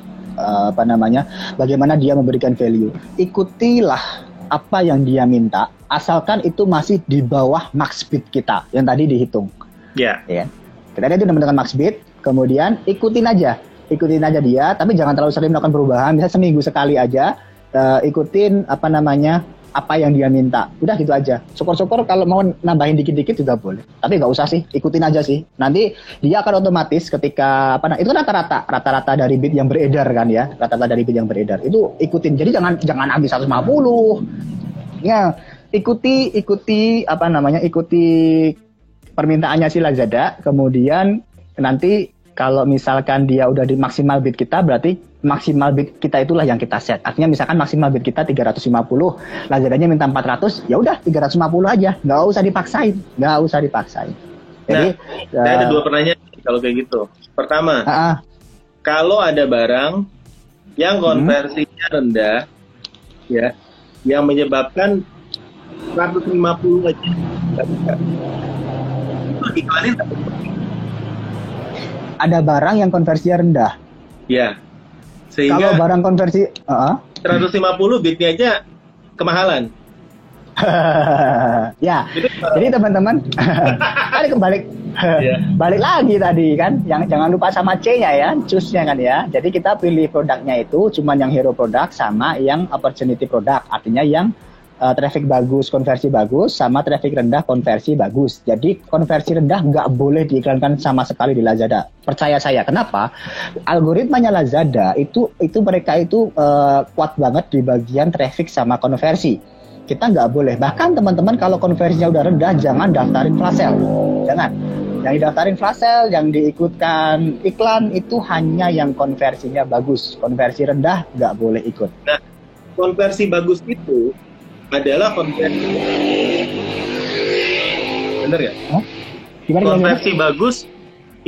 Bagaimana dia memberikan value. Ikutilah apa yang dia minta, asalkan itu masih di bawah max bid kita yang tadi dihitung. Iya. Yeah. Kita lihat itu menekan max bid, kemudian ikutin aja ikutin aja dia, tapi jangan terlalu sering melakukan perubahan. Bisa seminggu sekali aja ikutin apa yang dia minta. Udah gitu aja. Syukur-syukur kalau mau nambahin dikit-dikit juga boleh. Tapi nggak usah sih, ikutin aja sih. Nanti dia akan otomatis ketika itu rata-rata dari bit yang beredar kan ya. Rata-rata dari bit yang beredar. Itu ikutin. Jadi jangan ambil 150. Ya, ikuti permintaannya si Lazada. Kemudian nanti kalau misalkan dia udah di maksimal bid kita, berarti maksimal bid kita itulah yang kita set. Artinya misalkan maksimal bid kita 350, Lazadanya minta 400, ya udah 350 aja, nggak usah dipaksain. Jadi, saya ada 2 pertanyaan kalau kayak gitu. Pertama, kalau ada barang yang konversinya rendah, ya, yang menyebabkan 150 aja, itu diklarin. Ada barang yang konversinya rendah. Ya. Sehingga kalau barang konversi 150 bitnya aja kemahalan. Ya. Jadi teman-teman tadi balik lagi tadi kan, yang jangan lupa sama C-nya ya, choose-nya kan ya. Jadi kita pilih produknya itu cuman yang hero product sama yang opportunity product. Artinya yang traffic bagus, konversi bagus, sama traffic rendah, konversi bagus. Jadi konversi rendah nggak boleh diiklankan sama sekali di Lazada. Percaya saya. Kenapa? Algoritmanya Lazada itu mereka itu kuat banget di bagian traffic sama konversi. Kita nggak boleh. Bahkan teman-teman kalau konversinya udah rendah, jangan daftarin flash sale. Jangan. Yang didaftarin flash sale, yang diikutkan iklan itu hanya yang konversinya bagus. Konversi rendah nggak boleh ikut. Nah, konversi bagus itu adalah konversi, bener ya? Gimana? Konversi bagus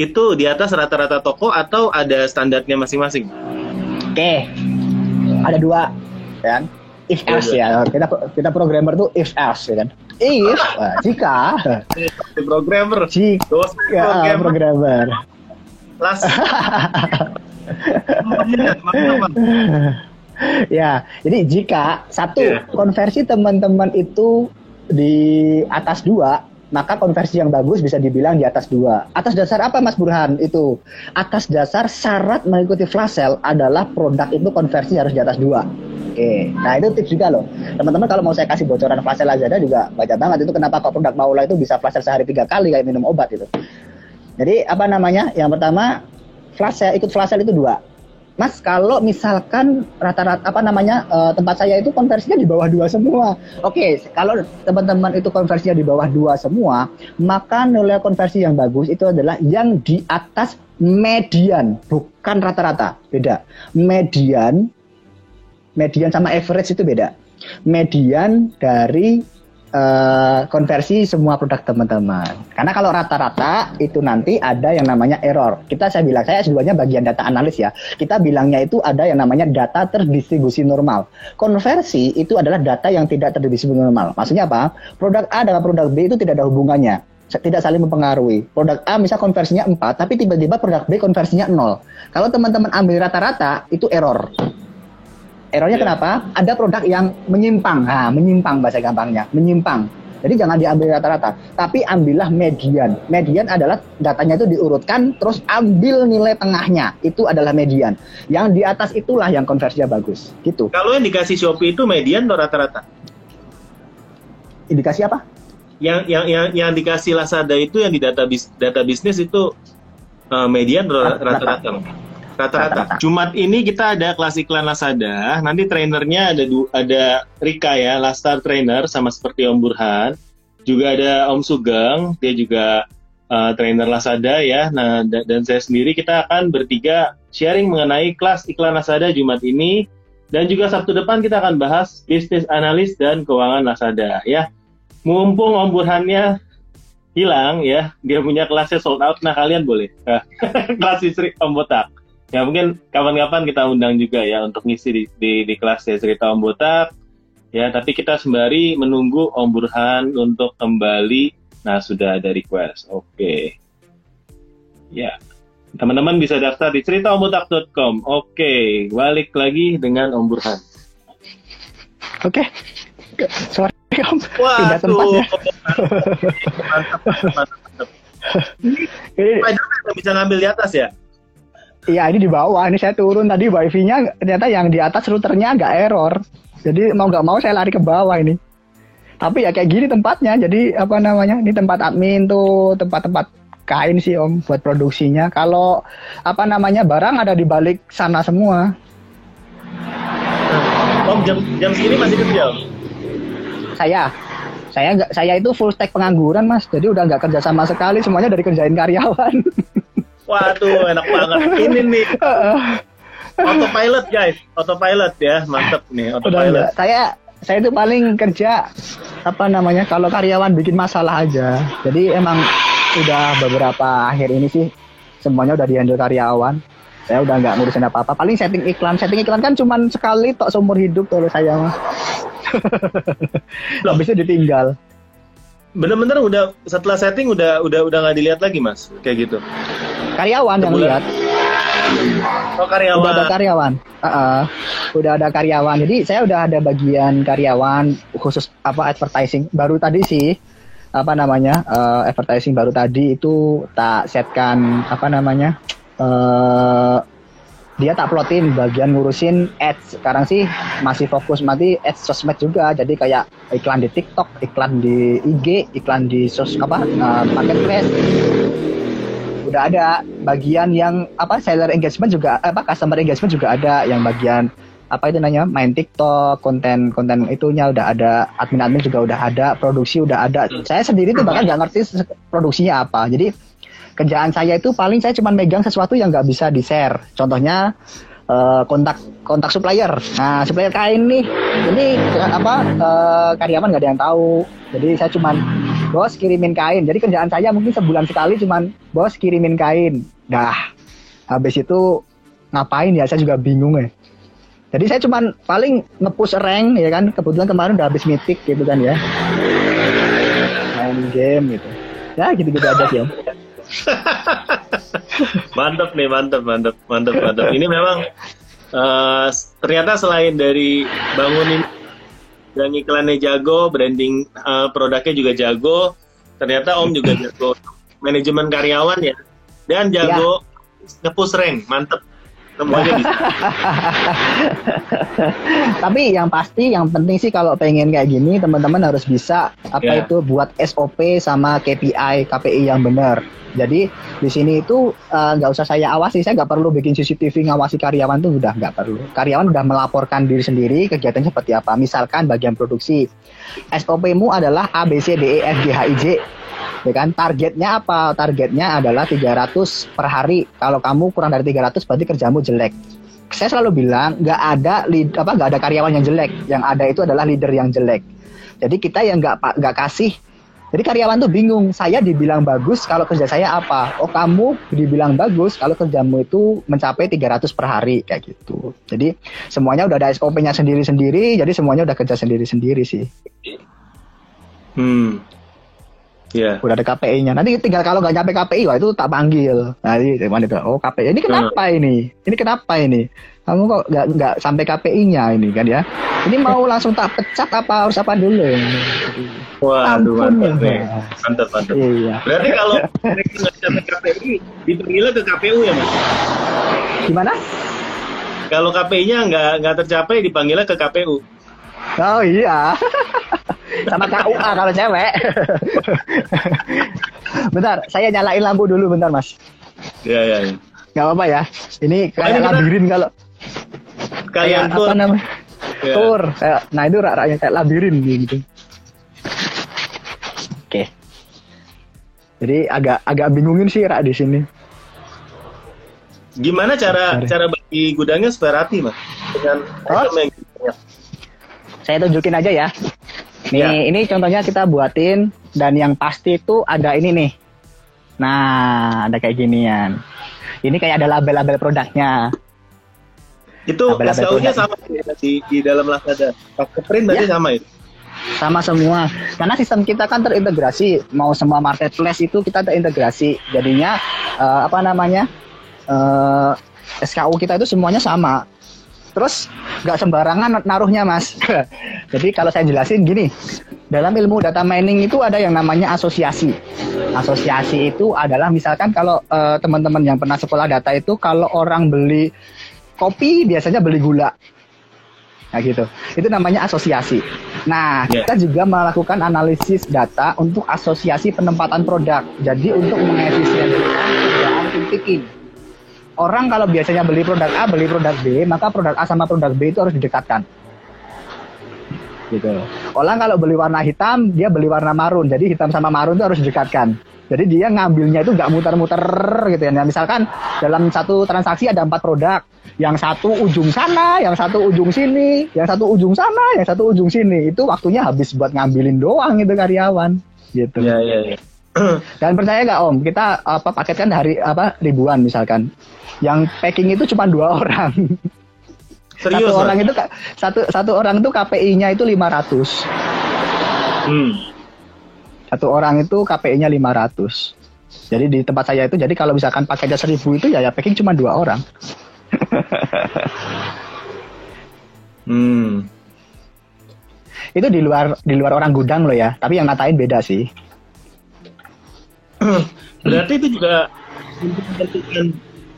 itu di atas rata-rata toko atau ada standarnya masing-masing? Oke, ada 2, kan? If else ya, kita programmer tuh if else ya kan? If jika programmer, programmer. Ya, jadi jika konversi teman-teman itu di atas 2, maka konversi yang bagus bisa dibilang di atas 2. Atas dasar apa Mas Burhan itu? Atas dasar syarat mengikuti flash sale adalah produk itu konversi harus di atas 2. Oke, nah itu tips juga loh. Teman-teman kalau mau saya kasih bocoran flash sale Lazada juga baca banget itu kenapa kok produk Maula itu bisa flash sale sehari 3 kali kayak minum obat itu. Jadi yang pertama ikut flash sale itu 2. Mas, kalau misalkan rata-rata tempat saya itu konversinya di bawah 2 semua. Oke, kalau teman-teman itu konversinya di bawah 2 semua, maka nilai konversi yang bagus itu adalah yang di atas median, bukan rata-rata. Beda. Median sama average itu beda. Median dari konversi semua produk teman-teman. Karena kalau rata-rata itu nanti ada yang namanya error. Saya S2-nya bagian data analis ya. Kita bilangnya itu ada yang namanya data terdistribusi normal. Konversi itu adalah data yang tidak terdistribusi normal. Maksudnya apa? Produk A dengan produk B itu tidak ada hubungannya. Tidak saling mempengaruhi. Produk A misal konversinya 4, tapi tiba-tiba produk B konversinya 0. Kalau teman-teman ambil rata-rata, itu error. Errornya kenapa? Ada produk yang menyimpang. Menyimpang bahasa gampangnya. Menyimpang. Jadi jangan diambil rata-rata. Tapi ambillah median. Median adalah datanya itu diurutkan, terus ambil nilai tengahnya. Itu adalah median. Yang di atas itulah yang konversinya bagus. Gitu. Kalau yang dikasih Shopee itu median atau rata-rata? Indikasi apa? Yang dikasih Lazada itu yang di data bisnis itu median atau rata-rata? Rata-rata. Jumat ini kita ada kelas iklan Lazada. Nanti trainernya ada Rika ya, Lastar trainer sama seperti Om Burhan. Juga ada Om Sugeng, dia juga trainer Lazada ya. Nah, dan saya sendiri kita akan bertiga sharing mengenai kelas iklan Lazada Jumat ini. Dan juga Sabtu depan kita akan bahas bisnis analis dan keuangan Lazada ya. Mumpung Om Burhannya hilang ya, dia punya kelasnya sold out. Nah, kalian boleh kelas istri Om Botak. Ya mungkin kapan-kapan kita undang juga ya untuk ngisi di kelas ya cerita Om Botak. Ya, tapi kita sembari menunggu Om Burhan untuk kembali. Nah, sudah ada request. Oke. Ya. Teman-teman bisa daftar di ceritaombotak.com. Oke, balik lagi dengan Om Burhan. Oke. Sorry Om. Wah, tidak tempatnya. Mantap. Ini bisa ngambil di atas ya? Iya, ini di bawah. Ini saya turun tadi wifi-nya, ternyata yang di atas routernya nggak error. Jadi mau nggak mau saya lari ke bawah ini. Tapi ya kayak gini tempatnya. Jadi apa namanya? Ini tempat admin tuh, tempat-tempat kain sih Om buat produksinya. Kalau apa namanya barang ada di balik sana semua. Om jam segini masih kerja Om? Saya itu full stack pengangguran Mas. Jadi udah nggak kerja sama sekali. Semuanya dari kerjain karyawan. Waduh, enak banget. Ini nih. Autopilot guys, autopilot ya, mantep nih autopilot. Saya itu paling kerja apa namanya kalau karyawan bikin masalah aja. Jadi emang udah beberapa akhir ini sih semuanya udah dihandle karyawan. Saya udah nggak ngurusin apa-apa. Paling setting iklan kan cuman sekali tok seumur hidup kalau saya mah. Habis itu ditinggal. Bener-bener udah setelah setting udah nggak dilihat lagi Mas, kayak gitu. Karyawan yang lihat. Oh karyawan. Udah ada karyawan. Udah ada karyawan. Jadi saya udah ada bagian karyawan khusus apa advertising. Baru tadi sih apa namanya advertising baru tadi itu tak setkan apa namanya dia tak plotin bagian ngurusin ads. Sekarang sih masih fokus mati ads sosmed juga. Jadi kayak iklan di TikTok, iklan di IG, iklan di marketplace. Udah ada bagian yang apa seller engagement juga customer engagement juga ada yang bagian apa itu namanya main TikTok, konten itunya udah ada, admin juga udah ada, produksi udah ada. Saya sendiri tuh bahkan nggak ngerti produksinya apa. Jadi kerjaan saya itu paling saya cuma megang sesuatu yang nggak bisa di-share. Contohnya kontak supplier. Nah, supplier kain nih. Ini karyawan nggak ada yang tahu. Jadi saya cuma bos kirimin kain. Jadi kerjaan saya mungkin sebulan sekali cuma bos kirimin kain. Dah. Habis itu ngapain ya? Saya juga bingung ya. Jadi saya cuma paling nge-push rank ya kan. Kebetulan kemarin udah habis mythic gitu kan ya. Main game gitu. Ya gitu-gitu aja sih Om. Mantap. Ini memang ternyata selain dari bangunin dan iklannya jago, branding produknya juga jago, ternyata Om juga jago manajemen karyawan ya, dan jago nge-push rank, mantep. Semuanya bisa. Tapi yang pasti, yang penting sih kalau pengen kayak gini, teman-teman harus bisa itu buat SOP sama KPI yang benar. Jadi di sini itu nggak usah saya awasi, saya nggak perlu bikin CCTV ngawasi karyawan tuh udah nggak perlu. Karyawan udah melaporkan diri sendiri kegiatannya seperti apa. Misalkan bagian produksi, SOP-mu adalah A, B, C, D, E, F, G, H, I, J. Ya kan, targetnya apa? Targetnya adalah 300 per hari. Kalau kamu kurang dari 300 berarti kerjamu jelek. Saya selalu bilang nggak ada karyawan yang jelek. Yang ada itu adalah leader yang jelek. Jadi kita yang nggak kasih. Jadi karyawan tuh bingung. Saya dibilang bagus kalau kerja saya apa? Oh kamu dibilang bagus kalau kerjamu itu mencapai 300 per hari kayak gitu. Jadi semuanya udah ada SOP-nya sendiri-sendiri. Jadi semuanya udah kerja sendiri-sendiri sih. Yeah. Udah ada KPI-nya. Nanti tinggal kalau nggak nyampe KPI, wah itu tak panggil. Nah, oh KPI. Ini kenapa ini? Ini kenapa ini? Kamu kok nggak sampai KPI-nya ini kan ya? Ini mau langsung tak pecat apa harus apa dulu? Waduh, mantap nih. Mantap. Iya. Berarti kalau mereka nggak sampai KPI, dipanggilnya ke KPU ya Mas? Gimana? Kalau KPI-nya nggak tercapai, dipanggilnya ke KPU. Oh iya. Sama KUA kalau cewek. Bentar, saya nyalain lampu dulu bentar Mas. Iya. Gak apa-apa ya. Ini kayak labirin kalau kayak apa namanya? Ya. Tur. Nah itu rakyat kayak labirin gitu. Oke. Jadi agak bingungin sih rak di sini. Gimana cara bagi gudangnya supaya rapi Mas? Dengan yang saya tunjukin aja ya. Nih, ini contohnya kita buatin dan yang pasti itu ada ini nih. Nah, ada kayak ginian. Ini kayak ada label-label produknya. Itu SKU-nya sama di dalam Lazada. Pakai print berarti sama ya? Sama semua. Karena sistem kita kan terintegrasi. Mau semua marketplace itu kita terintegrasi. Jadinya SKU kita itu semuanya sama. Terus nggak sembarangan naruhnya, Mas. Jadi kalau saya jelasin gini, dalam ilmu data mining itu ada yang namanya asosiasi. Asosiasi itu adalah misalkan kalau teman-teman yang pernah sekolah data itu, kalau orang beli kopi biasanya beli gula. Nah gitu, itu namanya asosiasi. Nah, kita juga melakukan analisis data untuk asosiasi penempatan produk. Jadi untuk mengefisiensikan kerjaan tim picking. Orang kalau biasanya beli produk A, beli produk B, maka produk A sama produk B itu harus didekatkan. Gitu. Orang kalau beli warna hitam, dia beli warna marun. Jadi hitam sama marun itu harus didekatkan. Jadi dia ngambilnya itu nggak muter-muter gitu ya. Nah, misalkan dalam satu transaksi ada 4 produk. Yang satu ujung sana, yang satu ujung sini, yang satu ujung sana, yang satu ujung sini. Itu waktunya habis buat ngambilin doang itu karyawan. Gitu. Iya. Dan percaya nggak Om, kita paket kan ribuan misalkan. Yang packing itu cuma 2 orang. Serius? Satu orang itu KPI-nya itu 500. Satu orang itu KPI-nya 500. Jadi di tempat saya itu, jadi kalau misalkan paketnya 1000 itu ya packing cuma 2 orang. Itu di luar orang gudang loh ya, tapi yang ngatain beda sih. Berarti itu juga untuk menentukan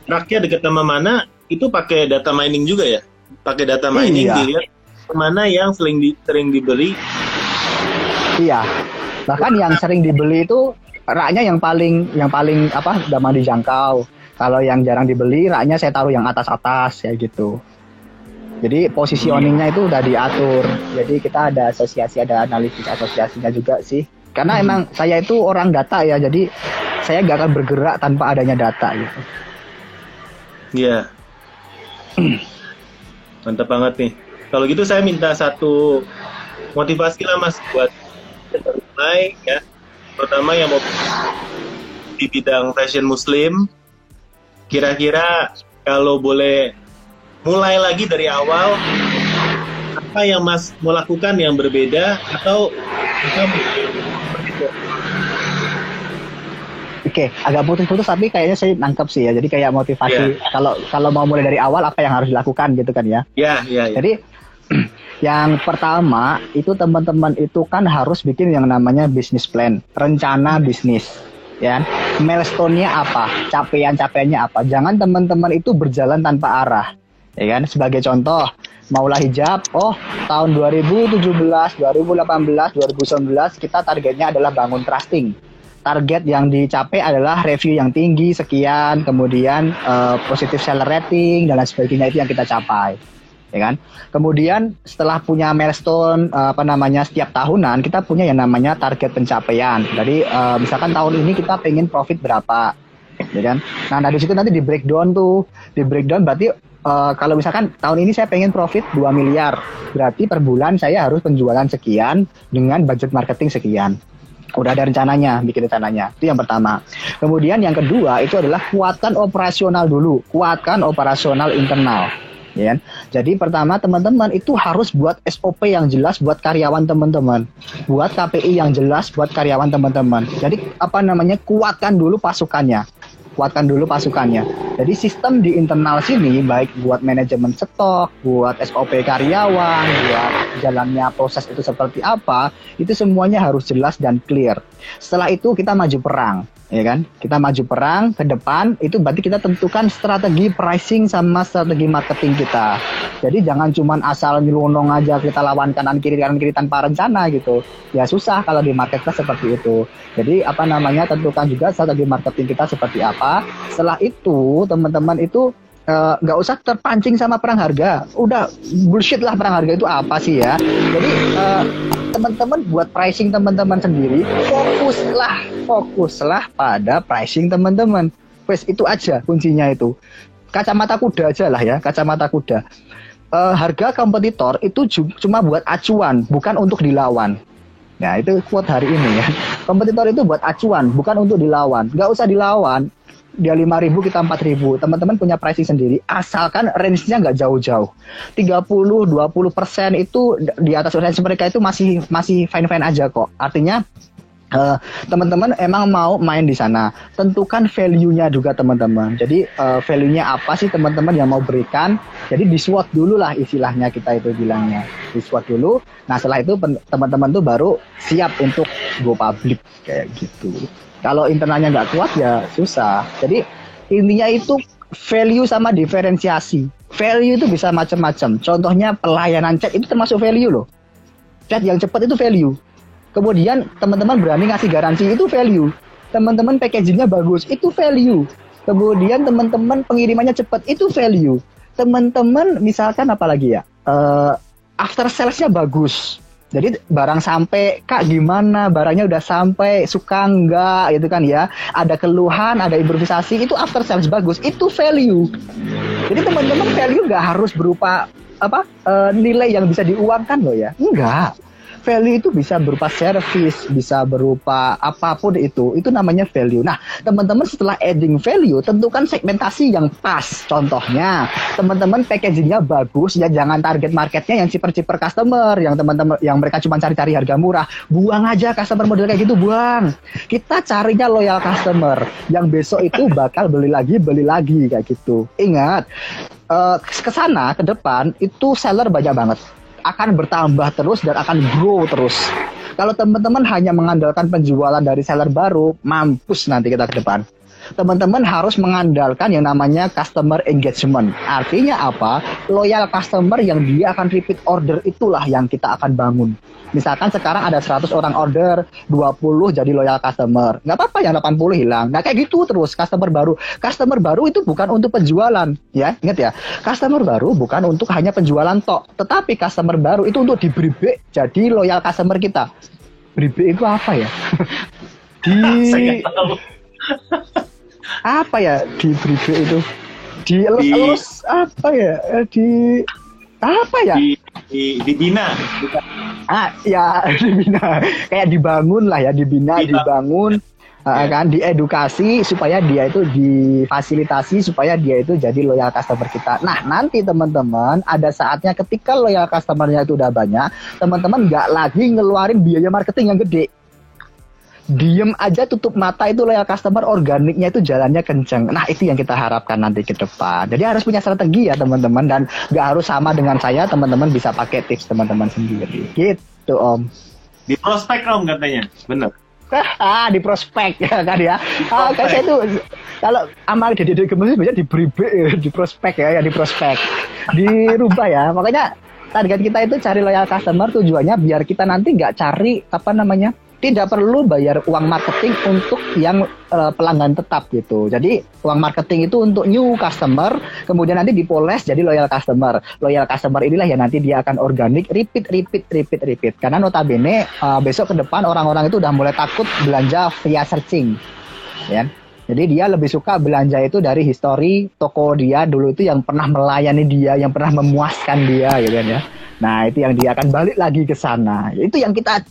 raknya dekat sama mana, itu pakai data mining juga ya? Pakai data mining dilihat mana yang sering dibeli. Iya. Bahkan yang sering dibeli itu raknya yang paling gampang dijangkau. Kalau yang jarang dibeli, raknya saya taruh yang atas-atas ya gitu. Jadi positioningnya itu udah diatur. Jadi kita ada asosiasi, ada analisis asosiasinya juga sih. Karena emang saya itu orang data ya, jadi saya nggak akan bergerak tanpa adanya data gitu. Iya. Mantap banget nih. Kalau gitu saya minta satu motivasi lah Mas buat mulai ya. Pertama yang mau di bidang fashion muslim, kira-kira kalau boleh mulai lagi dari awal, apa yang Mas mau lakukan yang berbeda atau Oke, agak putus-putus tapi kayaknya saya nangkep sih ya. Jadi kayak motivasi kalau mau mulai dari awal apa yang harus dilakukan gitu kan ya. Iya. Jadi yang pertama itu teman-teman itu kan harus bikin yang namanya business plan, rencana bisnis. Ya, milestone-nya apa, capaian-capaiannya apa. Jangan teman-teman itu berjalan tanpa arah. Ya kan, sebagai contoh, Maulah Hijab, tahun 2017, 2018, 2019 kita targetnya adalah bangun trusting. Target yang dicapai adalah review yang tinggi sekian, kemudian positive seller rating dan lain sebagainya, itu yang kita capai. Ya kan? Kemudian setelah punya milestone setiap tahunan kita punya yang namanya target pencapaian. Jadi misalkan tahun ini kita pengen profit berapa, ya kan? Nah dari situ nanti di breakdown berarti kalau misalkan tahun ini saya pengen profit 2 miliar, berarti per bulan saya harus penjualan sekian dengan budget marketing sekian. Udah ada rencananya, bikin rencananya. Itu yang pertama. Kemudian yang kedua itu adalah kuatkan operasional dulu, kuatkan operasional internal. Ya. Jadi pertama teman-teman itu harus buat SOP yang jelas buat karyawan teman-teman, buat KPI yang jelas buat karyawan teman-teman. Jadi kuatkan dulu pasukannya. Jadi sistem di internal sini baik buat manajemen stok, buat SOP karyawan, buat jalannya proses itu seperti apa, itu semuanya harus jelas dan clear. Setelah itu kita maju perang. Ya kan, kita maju perang ke depan, itu berarti kita tentukan strategi pricing sama strategi marketing kita. Jadi jangan cuman asal nyelonong aja kita lawan kanan kiri tanpa rencana gitu. Ya susah kalau di marketplace seperti itu. Jadi tentukan juga strategi marketing kita seperti apa. Setelah itu teman-teman itu nggak usah terpancing sama perang harga. Udah bullshit lah perang harga itu apa sih ya. Jadi teman-teman buat pricing teman-teman sendiri, fokuslah pada pricing teman-teman. Wes itu aja kuncinya itu. Kacamata kuda aja lah ya, kacamata kuda. Harga kompetitor itu cuma buat acuan, bukan untuk dilawan. Nah itu quote hari ini ya. Kompetitor itu buat acuan, bukan untuk dilawan. Nggak usah dilawan. Dia 5.000 kita 4.000. Teman-teman punya pricing sendiri, asalkan range-nya nggak jauh-jauh. 30-20% itu di atas range mereka itu masih fine-fine aja kok. Artinya teman-teman emang mau main di sana, tentukan value-nya juga teman-teman. Jadi value-nya apa sih teman-teman yang mau berikan? Jadi di SWOT dulu lah istilahnya kita itu bilangnya, di SWOT dulu. Nah setelah itu teman-teman tuh baru siap untuk go public kayak gitu. Kalau internalnya nggak kuat ya susah. Jadi intinya itu value sama diferensiasi. Value itu bisa macam-macam. Contohnya pelayanan chat itu termasuk value loh. Chat yang cepat itu value. Kemudian teman-teman berani ngasih garansi itu value. Teman-teman packagingnya bagus itu value. Kemudian teman-teman pengirimannya cepat itu value. Teman-teman misalkan apa lagi ya? After salesnya bagus. Jadi barang sampai Kak gimana? Barangnya udah sampai, suka enggak gitu kan ya? Ada keluhan, ada improvisasi, itu after sales bagus. Itu value. Jadi teman-teman value nggak harus berupa nilai yang bisa diuangkan loh ya. Enggak. Value itu bisa berupa service, bisa berupa apapun itu namanya value. Nah, teman-teman setelah adding value, tentukan segmentasi yang pas. Contohnya, teman-teman packagingnya bagus, ya jangan target marketnya yang ciper-ciper customer, yang teman-teman yang mereka cuma cari-cari harga murah. Buang aja customer model kayak gitu, buang. Kita carinya loyal customer, yang besok itu bakal beli lagi kayak gitu. Ingat, ke sana, ke depan, itu seller banyak banget. Akan bertambah terus dan akan grow terus. Kalau teman-teman hanya mengandalkan penjualan dari seller baru, mampus nanti kita ke depan. Teman-teman harus mengandalkan yang namanya customer engagement. Artinya apa? Loyal customer yang dia akan repeat order itulah yang kita akan bangun. Misalkan sekarang ada 100 orang order, 20 jadi loyal customer. Nggak apa-apa yang 80 hilang. Nah kayak gitu terus customer baru. Customer baru itu bukan untuk penjualan. Ya, ingat ya. Customer baru bukan untuk hanya penjualan tok. Tetapi customer baru itu untuk di-bribe jadi loyal customer kita. Bribe itu apa ya? Apa ya di bribe itu? Dielus-elus apa ya? Dibina. Ya dibina. Kayak dibangun lah ya, dibangun kan, diedukasi supaya dia itu difasilitasi supaya dia itu jadi loyal customer kita. Nah, nanti teman-teman ada saatnya ketika loyal customernya itu udah banyak, teman-teman nggak lagi ngeluarin biaya marketing yang gede. Diem aja, tutup mata, itu loyal customer, organiknya itu jalannya kenceng. Nah itu yang kita harapkan nanti ke depan. Jadi harus punya strategi ya teman-teman, dan gak harus sama dengan saya, teman-teman bisa pakai tips teman-teman sendiri. Gitu Om. Di prospek Om katanya, bener. Di prospek ya kan ya. Kayak saya itu kalau amal di gemes biasanya di prospek ya, di prospek. Dirubah ya. Makanya target kita itu cari loyal customer, tujuannya biar kita nanti nggak cari tidak perlu bayar uang marketing untuk yang pelanggan tetap gitu. Jadi uang marketing itu untuk new customer, kemudian nanti dipoles jadi loyal customer. Loyal customer inilah yang nanti dia akan organik, repeat. Karena notabene besok ke depan orang-orang itu udah mulai takut belanja via searching, ya. Jadi dia lebih suka belanja itu dari history toko dia dulu itu yang pernah melayani dia, yang pernah memuaskan dia, gitu kan ya. Nah itu yang dia akan balik lagi ke sana. Itu yang kita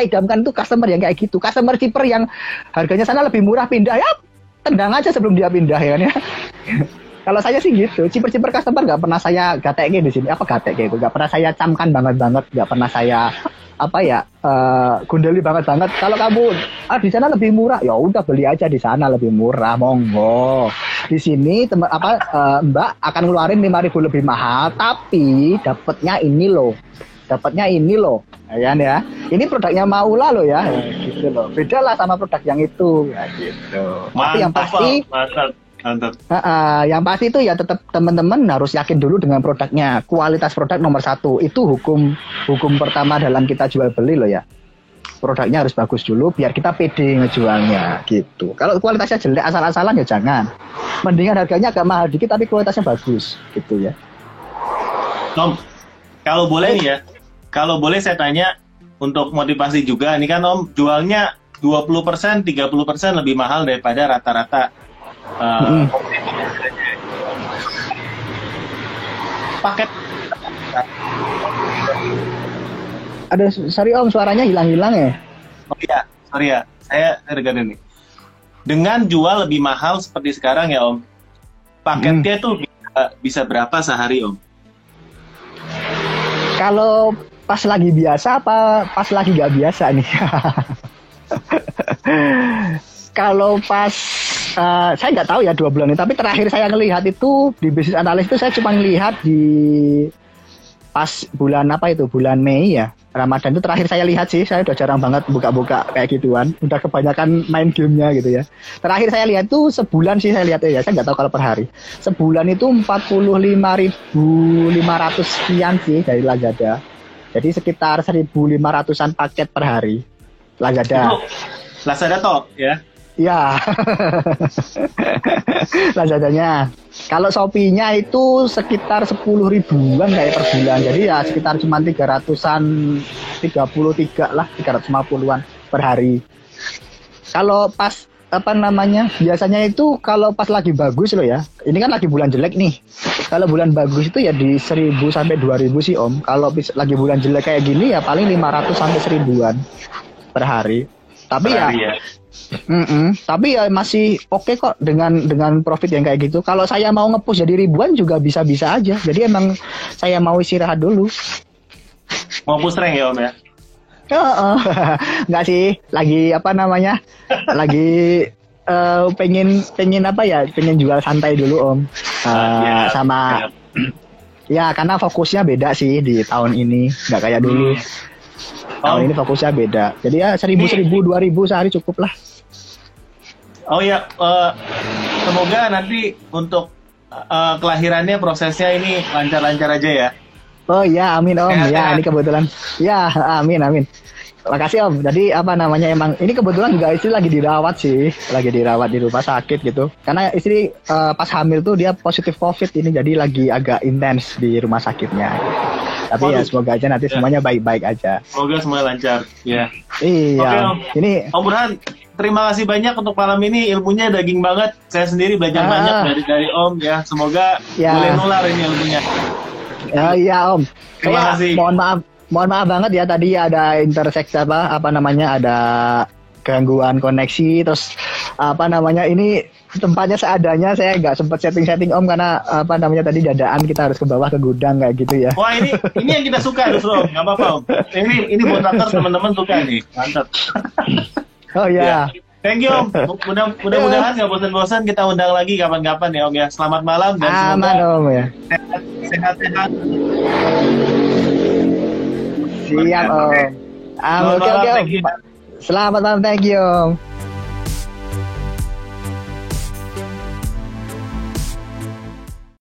idamkan tuh customer yang kayak gitu. Customer cheaper yang harganya sana lebih murah, pindah ya tendang aja sebelum dia pindah ya kan ya. Kalau saya sih gitu, cheaper customer nggak pernah saya gatek di sini. Apa gatek gitu? Nggak pernah saya camkan banget, nggak pernah saya gundeli banget. Kalau kamu di sana lebih murah, ya udah beli aja di sana lebih murah, monggo. Di sini Mbak akan ngeluarin 5.000 lebih mahal, tapi dapatnya ini loh, ya kan ya. Ini produknya Maula loh ya, gitu loh. Beda lah sama produk yang itu, ya gitu. Mantap, tapi yang pasti. Mantap. Yang pasti itu ya tetap teman-teman harus yakin dulu dengan produknya. Kualitas produk nomor 1 itu hukum pertama dalam kita jual beli loh ya. Produknya harus bagus dulu biar kita pede ngejualnya gitu. Kalau kualitasnya jelek asal-asalan ya jangan. Mendingan harganya agak mahal dikit tapi kualitasnya bagus gitu ya. Om, kalau boleh saya tanya untuk motivasi juga. Ini kan Om jualnya 20%, 30% lebih mahal daripada rata-rata paket. Sorry Om, suaranya hilang-hilang ya. Oh iya, sorry ya, saya regan ini. Dengan jual lebih mahal seperti sekarang ya Om, paketnya tuh bisa berapa sehari Om? Kalau pas lagi biasa apa pas lagi nggak biasa nih? Kalau pas saya nggak tahu ya 2 bulan ini, tapi terakhir saya ngelihat itu di bisnis analis itu saya cuma ngelihat di pas bulan apa itu, bulan Mei ya, Ramadan itu terakhir saya lihat sih. Saya udah jarang banget buka-buka kayak gituan, udah kebanyakan main gamenya gitu ya. Terakhir saya lihat tuh sebulan sih saya lihat ya, saya nggak tahu kalau per hari. Sebulan itu 45.500 sekian sih dari Lazada. Jadi sekitar 1.500-an paket per hari Lazada. Itu Lazada toh ya? Ya, Lazadanya. Kalau Shopee-nya itu sekitar 10 ribuan kayak per bulan. Jadi ya sekitar cuma 300-an, 33 lah, 350-an per hari. Kalau pas apa namanya, biasanya itu kalau pas lagi bagus loh ya. Ini kan lagi bulan jelek nih. Kalau bulan bagus itu ya di 1.000 sampai 2.000 sih Om. Kalau lagi bulan jelek kayak gini ya paling 500 sampai 1.000-an per hari. Tapi ya, tapi ya masih oke kok dengan profit yang kayak gitu. Kalau saya mau nge-push jadi ribuan juga bisa-bisa aja. Jadi emang saya mau istirahat dulu. Mau push rank ya Om ya? Enggak sih, lagi apa namanya? Lagi pengen apa ya? Pengen jual santai dulu Om. Sama ya karena fokusnya beda sih di tahun ini, nggak kayak dulu. Tahun ini fokusnya beda. Jadi ya 1.000, 2.000 sehari cukup lah. Oh ya, semoga nanti untuk kelahirannya prosesnya ini lancar-lancar aja ya. Oh ya, amin Om. Sehat, ya, sehat. ini kebetulan. Ya, amin. Makasih Om. Jadi apa namanya emang ini kebetulan juga istri lagi dirawat sih, lagi dirawat di rumah sakit gitu. Karena istri pas hamil tuh dia positif COVID ini, jadi lagi agak intens di rumah sakitnya. Tapi ya semoga aja nanti semuanya baik-baik aja. Semoga semuanya lancar. Ya. Iya. Oke, Om. Ini Om Burhan, terima kasih banyak untuk malam ini. Ilmunya daging banget. Saya sendiri belajar banyak dari Om ya. Semoga boleh nular ini ilmunya. Iya Om. Terima kasih. Mohon maaf banget ya tadi ada interseksi apa namanya, ada gangguan koneksi, terus apa namanya ini tempatnya seadanya, saya nggak sempat setting Om karena apa namanya tadi dadaan kita harus ke bawah ke gudang kayak gitu ya. Wah ini yang kita suka justru Om, nggak apa-apa Om. Ini buat Botakers teman-teman suka nih, mantap. Oh ya. Thank you Om. Mudah-mudahan nggak bosan-bosan kita undang lagi kapan-kapan ya Om ya. Selamat malam dan aman Om ya. Sehat-sehat. Siap Om. Oke Om. Selamat malam, thank you Om.